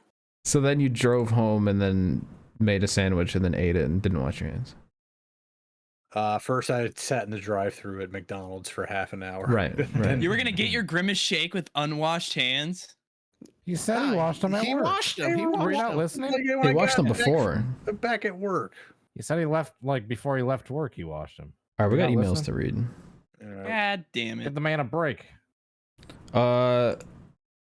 So then you drove home and then made a sandwich and then ate it and didn't wash your hands. First, I sat in the drive-thru at McDonald's for half an hour. Right. You were gonna get your grimace shake with unwashed hands? He said he washed them at He work. washed them. He Were you washed not them. listening? He washed them before. Back at work. He said he left like before he left work. He washed them. All right, we got You're not emails listening? to read. God damn Give it. the man a break. I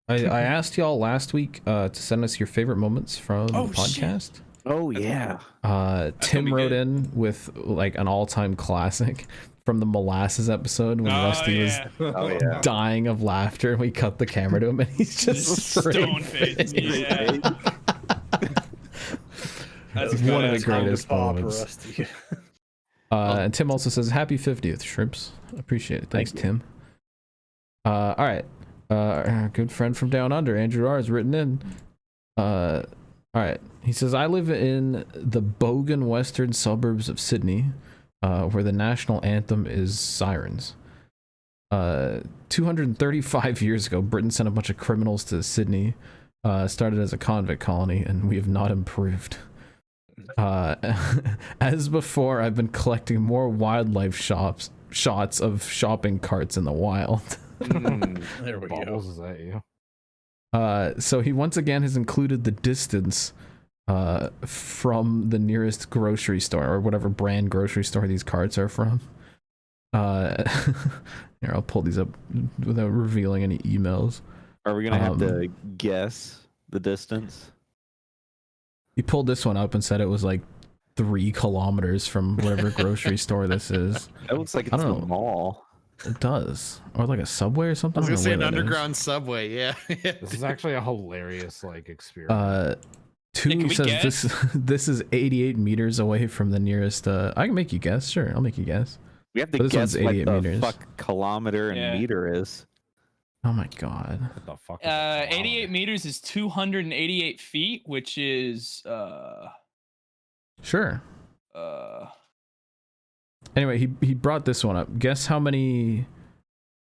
asked y'all last week to send us your favorite moments from the Oh, shit. podcast. Oh yeah. Tim be wrote good. in with like an all-time classic from the molasses episode when Oh, Rusty yeah. Oh was yeah. dying of laughter and we cut the camera to him and he's just Stone face. Yeah. That's One good. of the greatest Pop moments. Rusty. And Tim also says happy 50th, Shrimps. Appreciate it. Thanks, Tim. All right. Our good friend from down under, Andrew R, has written in. All right. He says, I live in the bogan western suburbs of Sydney, where the national anthem is Sirens. 235 years ago, Britain sent a bunch of criminals to Sydney, started as a convict colony, and we have not improved. As before, I've been collecting more wildlife shots of shopping carts in the wild. There we go. Balls, is that you? So he once again has included the distance from the nearest grocery store or whatever brand grocery store these carts are from. Here, I'll pull these up without revealing any emails. Are we gonna have to guess the distance? He pulled this one up and said it was like 3 kilometers from whatever grocery store this is. That looks like I it's don't the know. mall. It does. Or like a subway or something. I was I gonna don't say know an where that is. underground subway. Yeah. This is actually a hilarious like experience. Two Hey, can we says guess? this is 88 meters away from the nearest. I can make you guess. Sure, I'll make you guess. We have to But this guess one's what 88 the meters. fuck kilometer and Yeah. meter is. Oh my god. What the fuck? Is a 88 kilometer? meters is 288 feet, which is Sure. uh Anyway, he brought this one up. Guess how many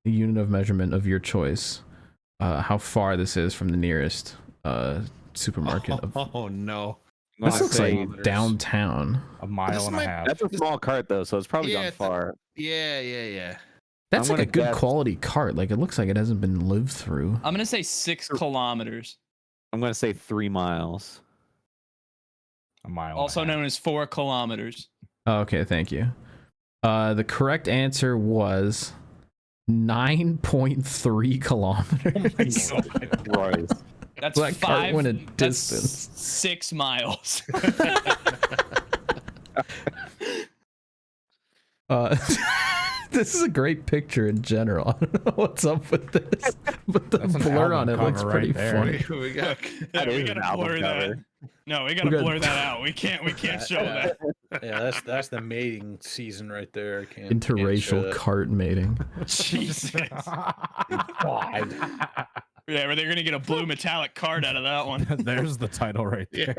unit of measurement of your choice. How far this is from the nearest supermarket. Oh no. I'm This gonna looks say- like downtown. A mile This and a might- half. That's a small cart though, so it's probably Yeah, gone far. Yeah. That's I'm like a gonna good guess- quality cart. Like it looks like it hasn't been lived through. I'm gonna say 6 kilometers, I'm gonna say 3 miles. A mile. also and a half. known as 4 kilometers. Oh, okay, thank you. The correct answer was 9.3 kilometers. Christ. That's That cart 5. went a that's distance. 6 miles. This is a great picture in general. I don't know what's up with this, but the That's an blur on album it looks cover pretty right there. funny. We got That we is gotta an album blur that. cover. No, we gotta We got- blur that out. We can't show that. Yeah, that's the mating season right there. Can't Interracial show cart mating. Jesus. God. Yeah, but they're gonna get a blue metallic card out of that one. There's the title right there.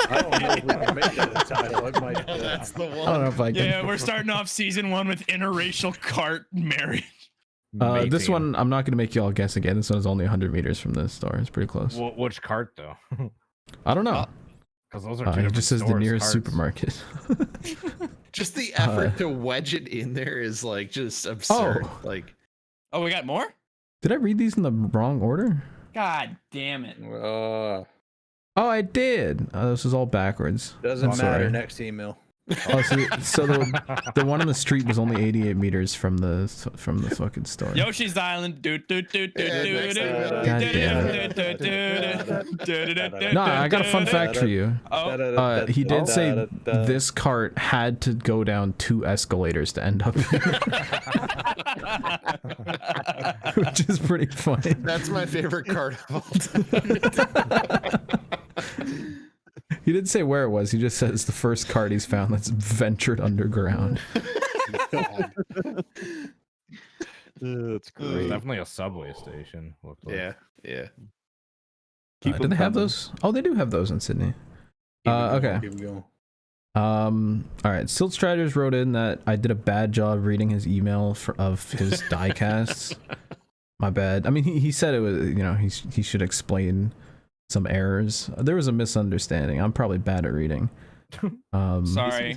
I don't know if we can make that a title. It might. That's the I don't one. know if I can. Yeah, we're starting off season 1 with interracial cart marriage. This Mating. one, I'm not going to make you all guess again. This one is only 100 meters from the store. It's pretty close. Which cart though? I don't know. Because those are two It different just says the stores, nearest carts. supermarket. Just the effort to wedge it in there is like just absurd. Oh. Like Oh, we got more? Did I read these in the wrong order? God damn it. Oh, I did. This is all backwards. Doesn't I'm matter. sorry. Next email. Oh, so the one on the street was only 88 meters from the fucking store. Yoshi's Island. God damn No, I got a fun fact for you. Oh, He did say this cart had to go down 2 escalators to end up here, which is pretty funny. that's my favorite card of all time. He didn't say where it was. He just says the first cart he's found that's ventured underground. That's There's great. definitely a subway station. Looked like. Yeah. Keep Do 'em they have coming. those? Oh, they do have those in Sydney. Keep it going, Okay. keep it going. All right. Silt Striders wrote in that I did a bad job reading his email of his diecasts. My bad. I mean, he said it was, he should explain some errors. There was a misunderstanding. I'm probably bad at reading. Sorry.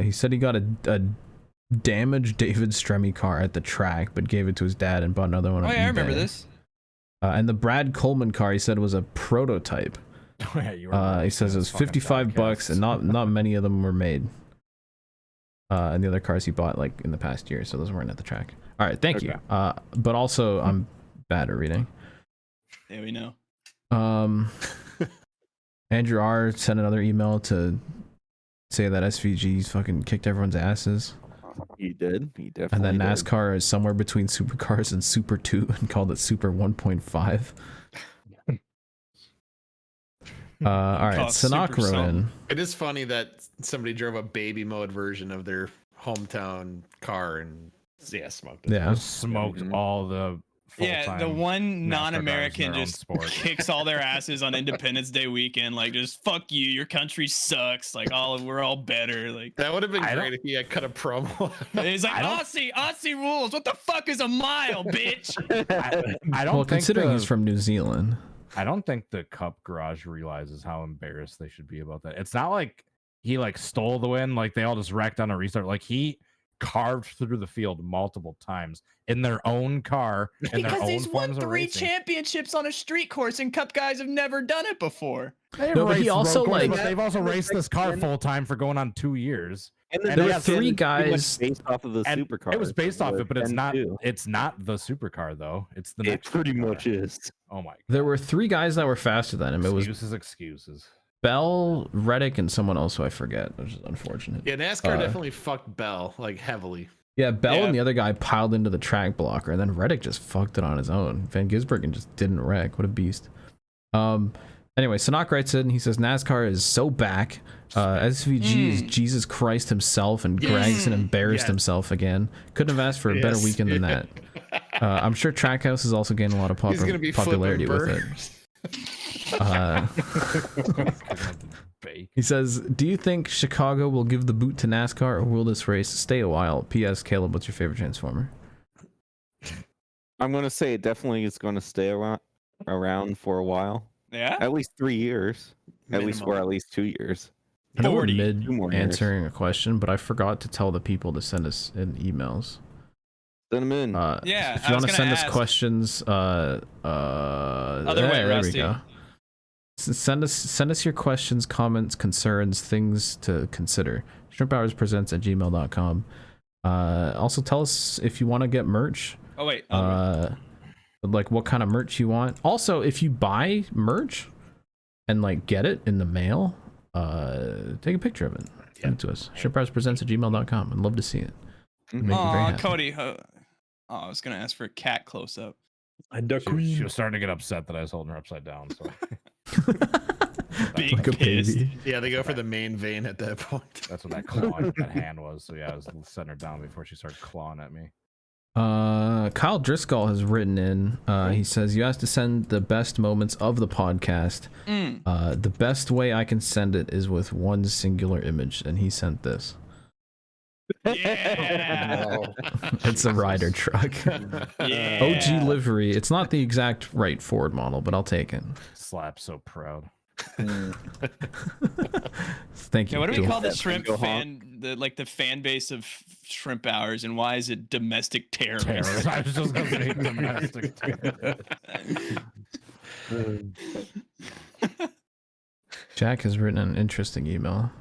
He said he got a damaged David Stremme car at the track, but gave it to his dad and bought another one. Oh on yeah, I remember eBay. this. And the Brad Coleman car, he said, was a prototype. Yeah, you were He says it was $55 and not many of them were made. And the other cars he bought like in the past year, so those weren't at the track. All right, thank you. But also I'm bad at reading. Yeah, we know. Andrew R sent another email to say that SVG's fucking kicked everyone's asses. He did. He definitely. And then did. NASCAR is somewhere between Supercars and Super 2 and called it Super 1.5. All right, Call it Sanok Super wrote something. in. It is funny that somebody drove a baby mode version of their hometown car and smoked it. Yeah. Smoked all the. Yeah, the full-time one NASCAR drivers in non-American their own just sport. kicks all their asses on Independence Day weekend. Like, just fuck you. Your country sucks. Like, we're all better. Like, That would have been I great if he had cut a promo. he's like, I don't- Aussie rules. What the fuck is a mile, bitch? I don't Well, think considering he's from New Zealand. I don't think the Cup Garage realizes how embarrassed they should be about that. It's not like he like stole the win, like they all just wrecked on a restart. Like he carved through the field multiple times in their own car in their Because own he's won forms of 3 racing. championships on a street course, and Cup guys have never done it before. They've No, but he raced road also, courses, like- but they've also raced this car full time for going on 2 years. And And There he were has 3 pretty much guys. based off of the And supercar. it was based off it, but it's not. Too. It's not the supercar though. It's the It next. pretty supercar. much is. Oh my. God. There were 3 guys that were faster than him. It was Excuses. Bell, Reddick, and someone else who I forget, which is unfortunate. Yeah, NASCAR definitely fucked Bell like heavily. Yeah, Bell Yeah. and the other guy piled into the track blocker, and then Reddick just fucked it on his own. Van Gisbergen just didn't wreck. What a beast. Anyway, Sanok writes in, he says NASCAR is so back. SVG is Jesus Christ himself, and Gregson embarrassed himself again. Couldn't have asked for a better weekend than that. I'm sure Trackhouse is also gaining a lot of He's gonna be popularity with it. He says, do you think Chicago will give the boot to NASCAR, or will this race stay a while? P.S. Caleb, what's your favorite Transformer? I'm gonna say it definitely is gonna stay around for a while. Yeah. At least 3 years. At least Minimum. or at least 2 years. I know we're 40. mid 2 more years. answering a question, but I forgot to tell the people to send us in emails. Send them in. Yeah, if I you was want to gonna send us ask. questions, Other way, there we Rusty. go. Send us your questions, comments, concerns, things to consider. ShrimpHoursPresents@gmail.com. Also tell us if you want to get merch. Oh wait. Like what kind of merch you want. Also, if you buy merch and like get it in the mail, take a picture of it. Send it to us. ShrimpHoursPresents@gmail.com. I'd love to see it. Make me very Oh, happy. Cody. I was gonna ask for a cat close up. She was starting to get upset that I was holding her upside down. So Big Like a pissed. baby. Yeah, they go for the main vein at that point. that's what that claw, that hand was. So yeah, I was setting her down before she started clawing at me. Kyle Driscoll has written in. He says you have to send the best moments of the podcast. The best way I can send it is with one singular image, and he sent this. Yeah. It's a rider truck. Yeah. OG livery. It's not the exact right Ford model, but I'll take it. Slap so proud. Thank you. Yeah, what do we Dual. call the shrimp Go fan? The fan base of Shrimp Hours, and why is it domestic terrorists? Terrorist. I was just gonna say domestic terrorist. Jack has written an interesting email.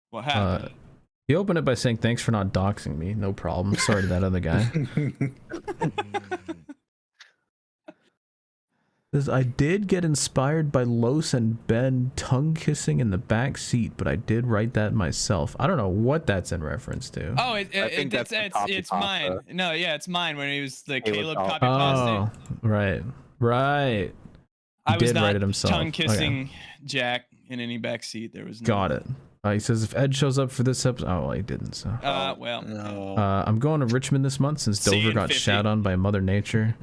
What happened? He opened it by saying, "Thanks for not doxing me. No problem. Sorry to that other guy." Says, I did get inspired by Los and Ben tongue kissing in the back seat, but I did write that myself. I don't know what that's in reference to. Oh, I think that's the copy it's pasta. mine. No, yeah, it's mine when he was the Caleb Caleb copy pasta. Oh, right. I was did not write it himself. tongue kissing Jack in any back seat. There was no. Got it. He says if Ed shows up for this episode, oh, well, he didn't. So. Well. No. I'm going to Richmond this month since See you Dover in got 50. shat on by Mother Nature.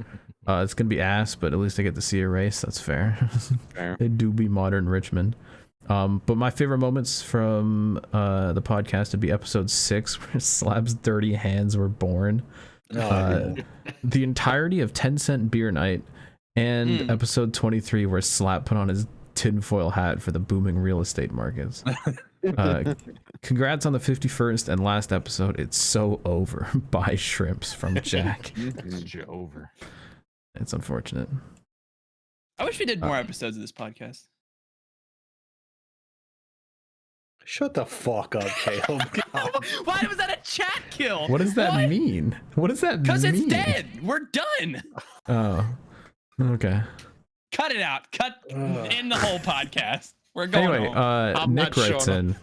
It's gonna be ass, but at least I get to see a race. That's fair. Fair. They do be modern Richmond. But my favorite moments from the podcast would be episode 6, where Slab's dirty hands were born. The entirety of 10-cent beer night, and episode 23, where Slap put on his tinfoil hat for the booming real estate markets. Congrats on the 51st and last episode. It's so over. Buy shrimps from Jack. It's over. It's unfortunate. I wish we did more episodes of this podcast. Shut the fuck up, Caleb. God. Why was that a chat kill? What does that mean? What does that mean? Because it's dead. We're done. Oh, okay. Cut it out. Cut in the whole podcast. We're going Anyway, home. Nick writes in.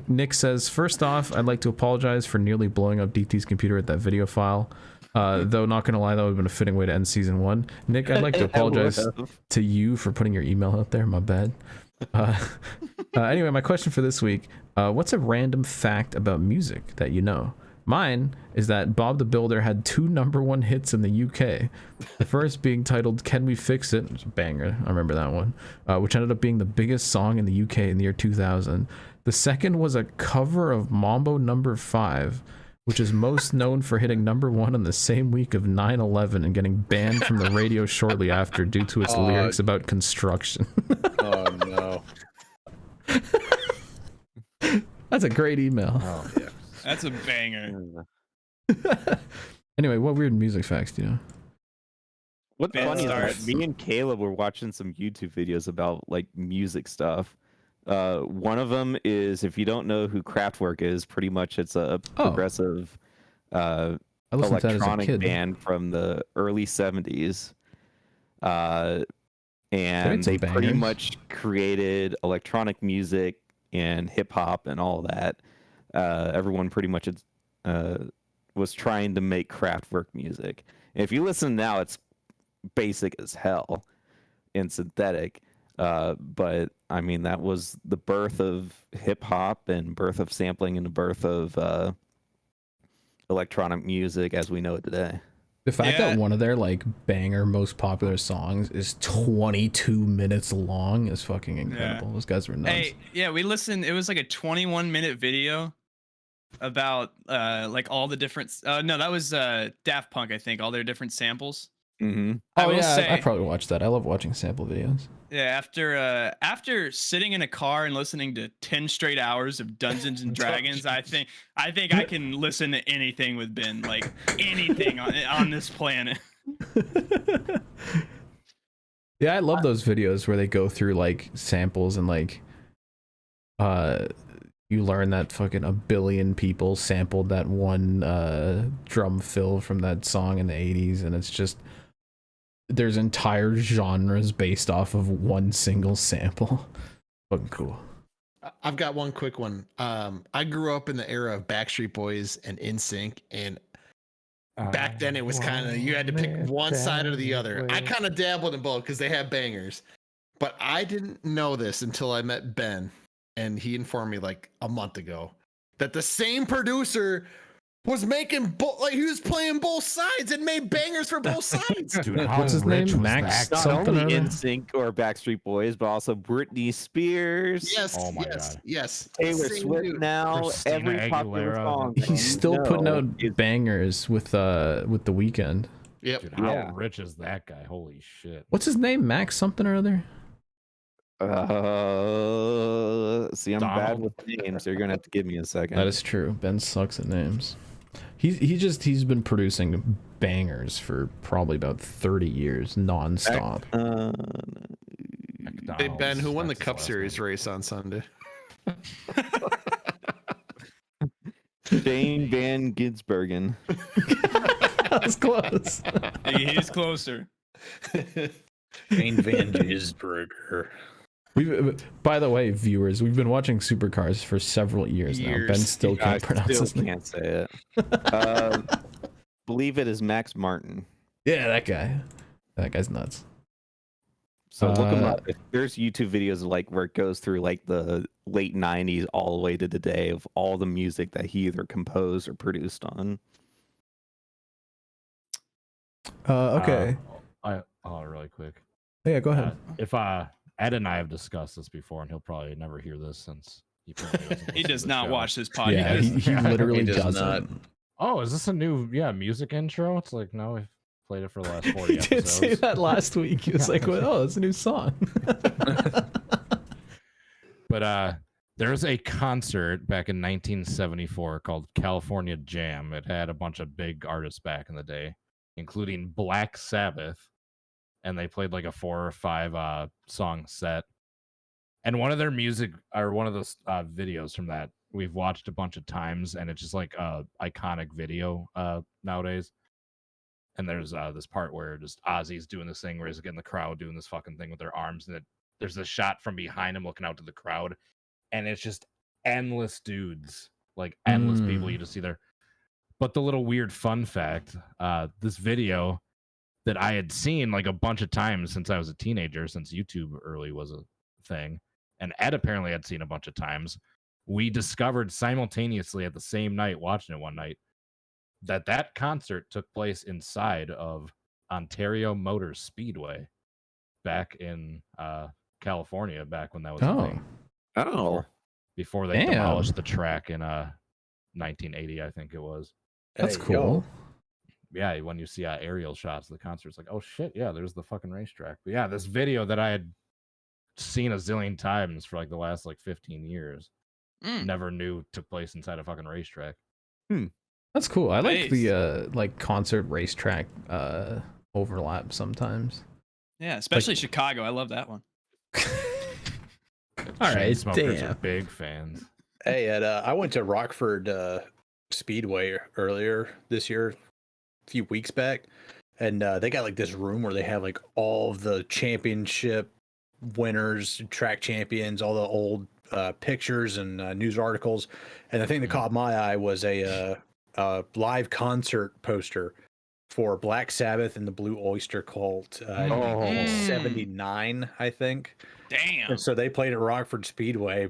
Nick says, first off, I'd like to apologize for nearly blowing up DT's computer at that video file. Though not gonna lie, that would have been a fitting way to end season 1. Nick, I'd like to apologize to you for putting your email out there. My bad. Anyway, my question for this week: what's a random fact about music that you know? Mine is that Bob the Builder had 2 #1 hits in the UK. The first being titled "Can We Fix It?" It was a banger. I remember that one, which ended up being the biggest song in the UK in the year 2000. The second was a cover of Mambo No. 5, which is most known for hitting #1 on the same week of 9/11 and getting banned from the radio shortly after due to its lyrics about construction. Oh no. That's a great email. Oh yeah. That's a banger. Anyway, what weird music facts do you know? What's Band funny is that starts. me and Caleb were watching some YouTube videos about like music stuff. One of them is, if you don't know who Kraftwerk is, pretty much it's a progressive I listened to that as a electronic kid. band from the early 70s. made And some they pretty bangers. much created electronic music and hip hop and all that. Everyone pretty much was trying to make Kraftwerk music. And if you listen now, it's basic as hell and synthetic. But I mean, that was the birth of hip hop and birth of sampling and the birth of electronic music as we know it today. The fact Yeah. that one of their like banger most popular songs is 22 minutes long is fucking incredible. Those guys were nuts. Hey, yeah, we listened. It was like a 21-minute video about like all the different. No, that was Daft Punk, I think. All their different samples. Mm-hmm. I Oh will yeah, say, I probably watched that. I love watching sample videos. yeah, after sitting in a car and listening to 10 straight hours of Dungeons and Dragons, I think I can listen to anything with Ben, like anything on this planet. Yeah, I love those videos where they go through like samples and like you learn that fucking a billion people sampled that one drum fill from that song in the 80s, and it's just there's entire genres based off of one single sample. Fucking cool. I've got one quick one. I grew up in the era of Backstreet Boys and NSYNC, and back then it was kind of you had to pick one side or the other. I kind of dabbled in both because they have bangers, but I didn't know this until I met Ben, and he informed me like a month ago that the same producer was making like he was playing both sides and made bangers for both sides. Dude, What's his name? Max Not something only or other? NSYNC or Backstreet Boys, but also Britney Spears. Yes, Oh my yes, God. yes. Taylor Same Swift dude. now. Christina Every popular Aguilera. song. that He's you still putting know out is- bangers with The Weeknd. Yep. Dude, how Yeah. rich is that guy? Holy shit. What's his name? Max something or other? See, I'm bad Donald. with names, so you're gonna have to give me a second. That is true. Ben sucks at names. He's been producing bangers for probably about 30 years nonstop. Hey Ben, who won the That's his Cup last Series name. race on Sunday? Shane Van Ginsbergen. That was close. He's closer. Jane Van Gisberger. By the way, viewers, we've been watching Supercars for several years now. Ben still I can't pronounce still his name. can't say it. Believe it is Max Martin. Yeah, that guy. That guy's nuts. So look them up. There's YouTube videos like where it goes through like the late 90s all the way to today of all the music that he either composed or produced on. Okay. Really quick. Yeah, go ahead. If Ed and I have discussed this before, and he'll probably never hear this since he probably doesn't He listen does to the not show. watch this Yeah, podcast. he literally He does doesn't. not. Oh, is this a new music intro? It's like, no, we've played it for the last 40 He episodes. did say that last week. He was like, well, "Oh, it's a new song." But there's a concert back in 1974 called California Jam. It had a bunch of big artists back in the day, including Black Sabbath, and they played like a 4 or 5 song set. And one of their music, or one of those videos from that, we've watched a bunch of times, and it's just like a iconic video nowadays. And there's this part where just Ozzy's doing this thing where he's getting the crowd doing this fucking thing with their arms, and there's this shot from behind him looking out to the crowd, and it's just endless dudes, like endless people you just see there. But the little weird fun fact, this video that I had seen like a bunch of times since I was a teenager, since YouTube early was a thing, and Ed apparently had seen a bunch of times, we discovered simultaneously at the same night, watching it one night, that concert took place inside of Ontario Motor Speedway back in California, back when that was a thing. Oh. Before they demolished the track in 1980, I think it was. That's cool. Yeah, when you see aerial shots of the concert, it's like, oh shit, yeah, there's the fucking racetrack. But yeah, this video that I had seen a zillion times for like the last like 15 years, never knew took place inside a fucking racetrack. That's cool. I like the like concert racetrack overlap sometimes. Yeah, especially Chicago. I love that one. All right, Smokers damn. are big fans. Hey, Ed, I went to Rockford Speedway earlier this year, a few weeks back, and they got like this room where they have like all of the championship winners, track champions, all the old pictures and news articles. And the thing that caught my eye was a live concert poster for Black Sabbath and the Blue Oyster Cult. 79, I think. Damn. And so they played at Rockford Speedway,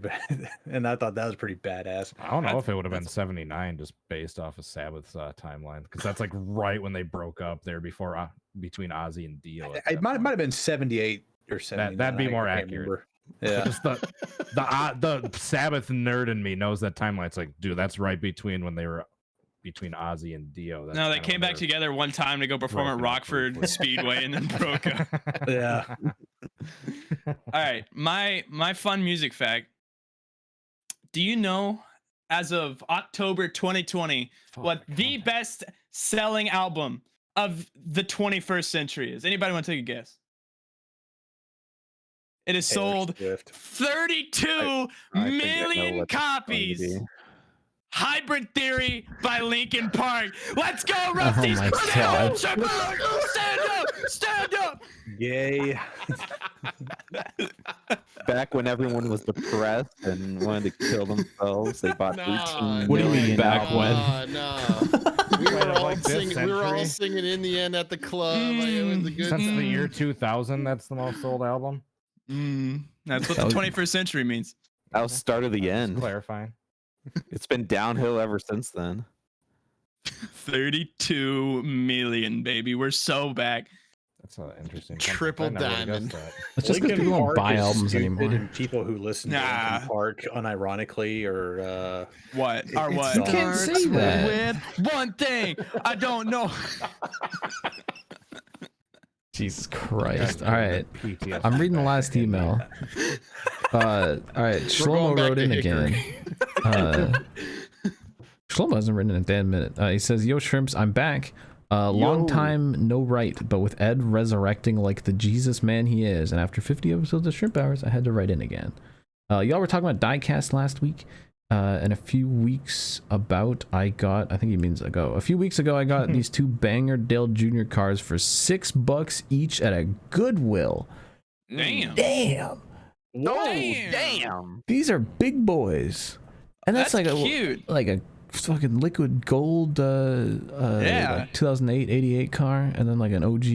and I thought that was pretty badass. I don't know if it would have been 79 just based off of Sabbath's timeline, because that's like right when they broke up there before between Ozzy and Dio. It might have been 78 or 79. That'd be more accurate. Yeah. Just the Sabbath nerd in me knows that timeline. It's like, dude, that's right between when they were between Ozzy and Dio. That's no, they came back together one time to go perform at Rockford Speedway and then broke up. Yeah. All right, my fun music fact. Do you know, as of October 2020, what the best selling album of the 21st century is? Anybody want to take a guess? It has sold 32 million copies. Hybrid Theory by Linkin Park. Let's go, Rusties! Oh my God. Stand up! Stand up! Yay. Back when everyone was depressed and wanted to kill themselves, they bought 18 What do you mean million back albums. No. We were all Like this singing. We were all century? singing in the end at the club. It was a good Since the time. year 2000, that's the most sold album. That's what the 21st century means. That was start of the Just end. clarifying. It's been downhill ever since then. 32 million, baby. We're so back. That's interesting. Triple I never would've diamond. guessed that. It's just because Linkin people don't Park buy is albums stupid, anymore. And people who listen to Nah. Linkin Park unironically or What? Or what? You can't say that. With one thing. I don't know. Jesus Christ. All right. PTSD. I'm reading the last email. All right. Shlomo back wrote to in Hickory. again. Shlomo hasn't written in a damn minute. He says, "Yo, Shrimps, I'm back. Long time no write, but with Ed resurrecting like the Jesus man he is, and after 50 episodes of Shrimp Hours, I had to write in again. Y'all were talking about diecast last week, and a few weeks ago, I got these two Banger Dale Jr. cars for $6 each at a Goodwill. Damn. Damn, Damn. these are big boys, and that's like cute. like a fucking liquid gold like 2008 88 car, and then like an OG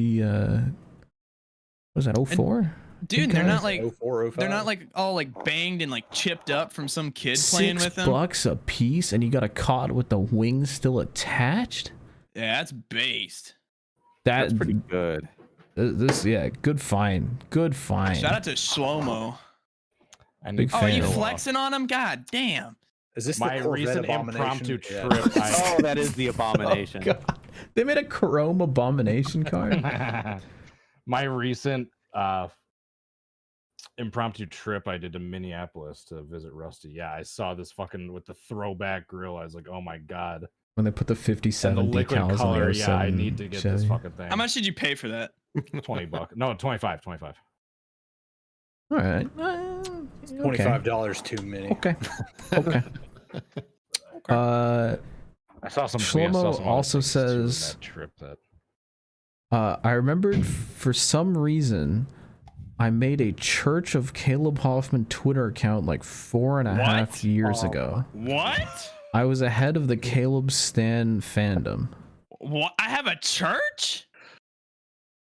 what was that, 04? Dude, they're not like 04, 05. they're not like all like banged and like chipped up from some kid playing with them. $6 a piece, and you got a cod with the wings still attached. Yeah, that's based. That's pretty good. This, yeah, good find. Good find. Shout out to Shlomo. Big Oh, are fan. you flexing on him? God damn. Is this My the Corvette recent abomination? impromptu Yeah. trip. Oh, that is the abomination. Oh, God. They made a chrome abomination card. My recent impromptu trip I did to Minneapolis to visit Rusty. Yeah, I saw this fucking with the throwback grill. I was like, oh my god. When they put the 57 And the liquid decals color, on the 07 yeah, I need to get this Chevy. fucking thing. How much did you pay for that? $20. No, 25. All right. Okay. $25 too many. Okay. Okay. I saw some. Shlomo some also other things, too, in says- that trip that I remembered for some reason I made a Church of Caleb Hoffman Twitter account like 4.5 What? years ago. What? I was ahead of the Caleb Stan fandom. What? I have a church?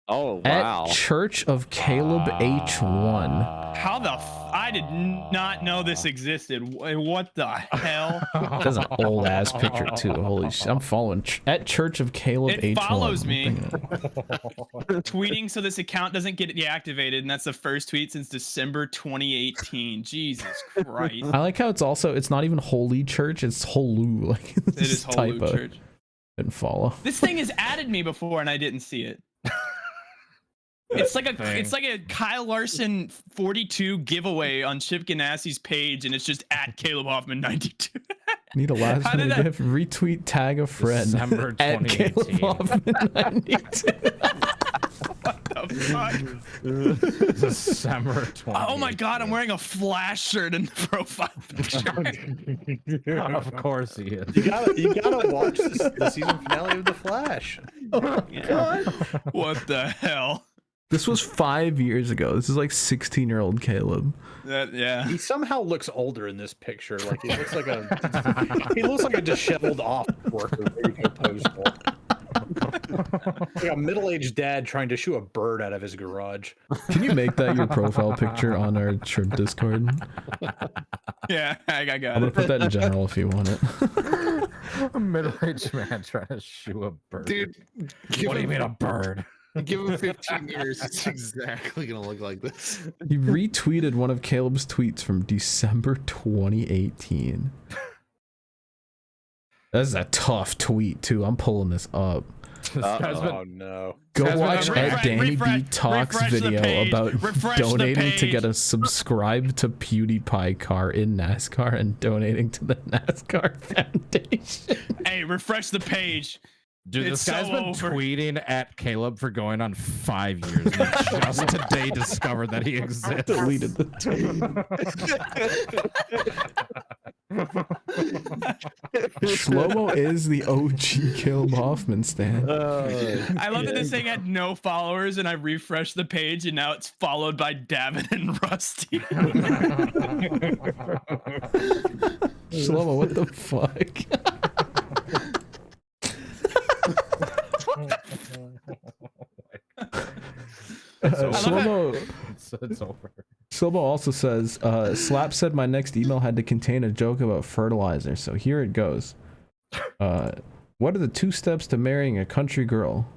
Oh wow. At Church of Caleb H1. How the I did not know this existed. What the hell? That's an old ass picture too. Holy shit! I'm following at Church of Caleb It H1. follows I'm me. thinking of- Tweeting so this account doesn't get deactivated, and that's the first tweet since December 2018. Jesus Christ. I like how it's not even Holy Church. It's Holu. Like It is Holy typo. Church. Didn't follow. This thing has added me before and I didn't see it. It's like a Kyle Larson 42 giveaway on Chip Ganassi's page, and it's just at Caleb Hoffman 92. Need a last How did minute I- gift. Retweet, tag a friend. December At Caleb 2018. Hoffman 92. What the fuck? December 20. Oh my god, I'm wearing a Flash shirt in the profile picture. Of course he is. You gotta watch the season finale of The Flash. What the hell? This was 5 years ago. This is like 16-year-old Caleb. Yeah. He somehow looks older in this picture. Like he looks like a disheveled off worker. Very composable. Like a middle-aged dad trying to shoot a bird out of his garage. Can you make that your profile picture on our Shrimp Discord? Yeah, I got I'm gonna it. put that in general if you want it. A middle-aged man trying to shoot a bird. Dude, What do you mean a bird? give him 15 years. It's exactly gonna look like this. He retweeted one of Caleb's tweets from December 2018. That's a tough tweet too. I'm pulling this up. This guy's been- Oh no! Go Guys, watch refresh- Ed Danny B refresh Talks the video page, about refresh the donating to get page. a subscribe to PewDiePie car in NASCAR and donating to the NASCAR Foundation. Hey, refresh the page. Dude, It's this guy's so been over. tweeting at Caleb for going on 5 years. And he just today discovered that he exists. Deleted the tweet. Slow-mo is the OG Caleb Hoffman stand. I love that this thing had no followers, and I refreshed the page, and now it's followed by Davin and Rusty. Slow-mo, what the fuck? Slow-mo, It's over. Slobo also says, Slap said my next email had to contain a joke about fertilizer, so here it goes. What are the 2 steps to marrying a country girl?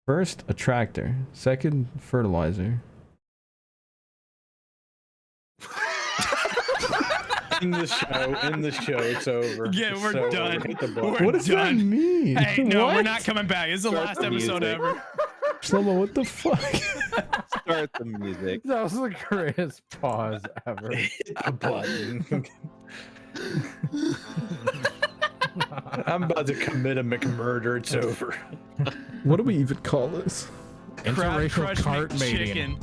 First, a tractor. Second, fertilizer. In the show, it's over. Yeah, It's we're so done. over. Hit the button. We're What does that done. mean? Hey, no, we're What? not coming back. This is the Start last the episode music. ever. Slobo, what the fuck? Start the music. That was the greatest pause ever. Hit the button. I'm about to commit a McMurder. It's over. What do we even call this? Interracial Crush cart McChicken. mating.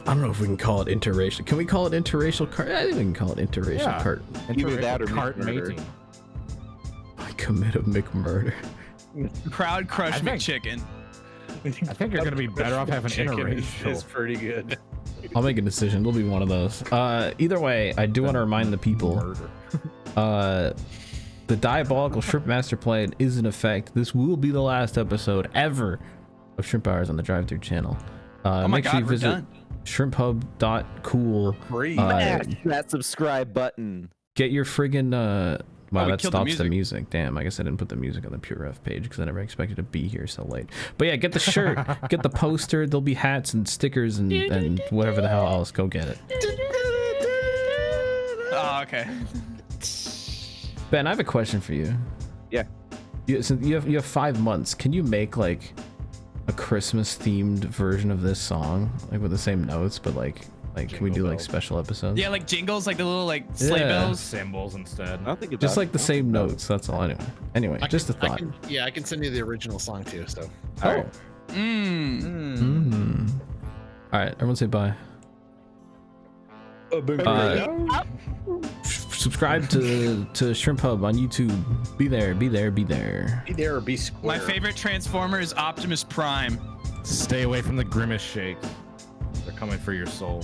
I don't know if we can call it interracial. Can we call it interracial cart? I think we can call it interracial Yeah. cart. Either that or cart McMurder. mating. I commit a McMurder. Proud Crush I think- McChicken. I think you're gonna be better off having Chicken interracial. is pretty good. I'll make a decision. It'll be one of those. Either way, I do want to remind the people, Murder. the Diabolical Shrimp Master Plan is in effect. This will be the last episode ever of Shrimp Hours on the Drive Thru channel. Oh my Make sure you god, we're visit done. shrimphub.cool. Free. Smash that subscribe button. Get your friggin' wow, we that killed the stops the music. music. Damn, I guess I didn't put the music on the Pure Ref page because I never expected to be here so late. But yeah, get the shirt, get the poster. There'll be hats and stickers and whatever the hell else. Go get it. Oh, okay. Ben, I have a question for you. Yeah. Since you have 5 months, can you make like a Christmas themed version of this song, like with the same notes, but like can we do like special episodes? Yeah, like jingles, like the little like sleigh Yeah. bells. Symbols instead. I'll think about Just it. like the same notes. That's all. Anyway, just a thought. I can send you the original song too. So. Oh. All right, everyone say bye. Subscribe to Shrimp Hub on YouTube. Be there. Be there or be square. My favorite Transformer is Optimus Prime. Stay away from the grimace shakes. They're coming for your soul.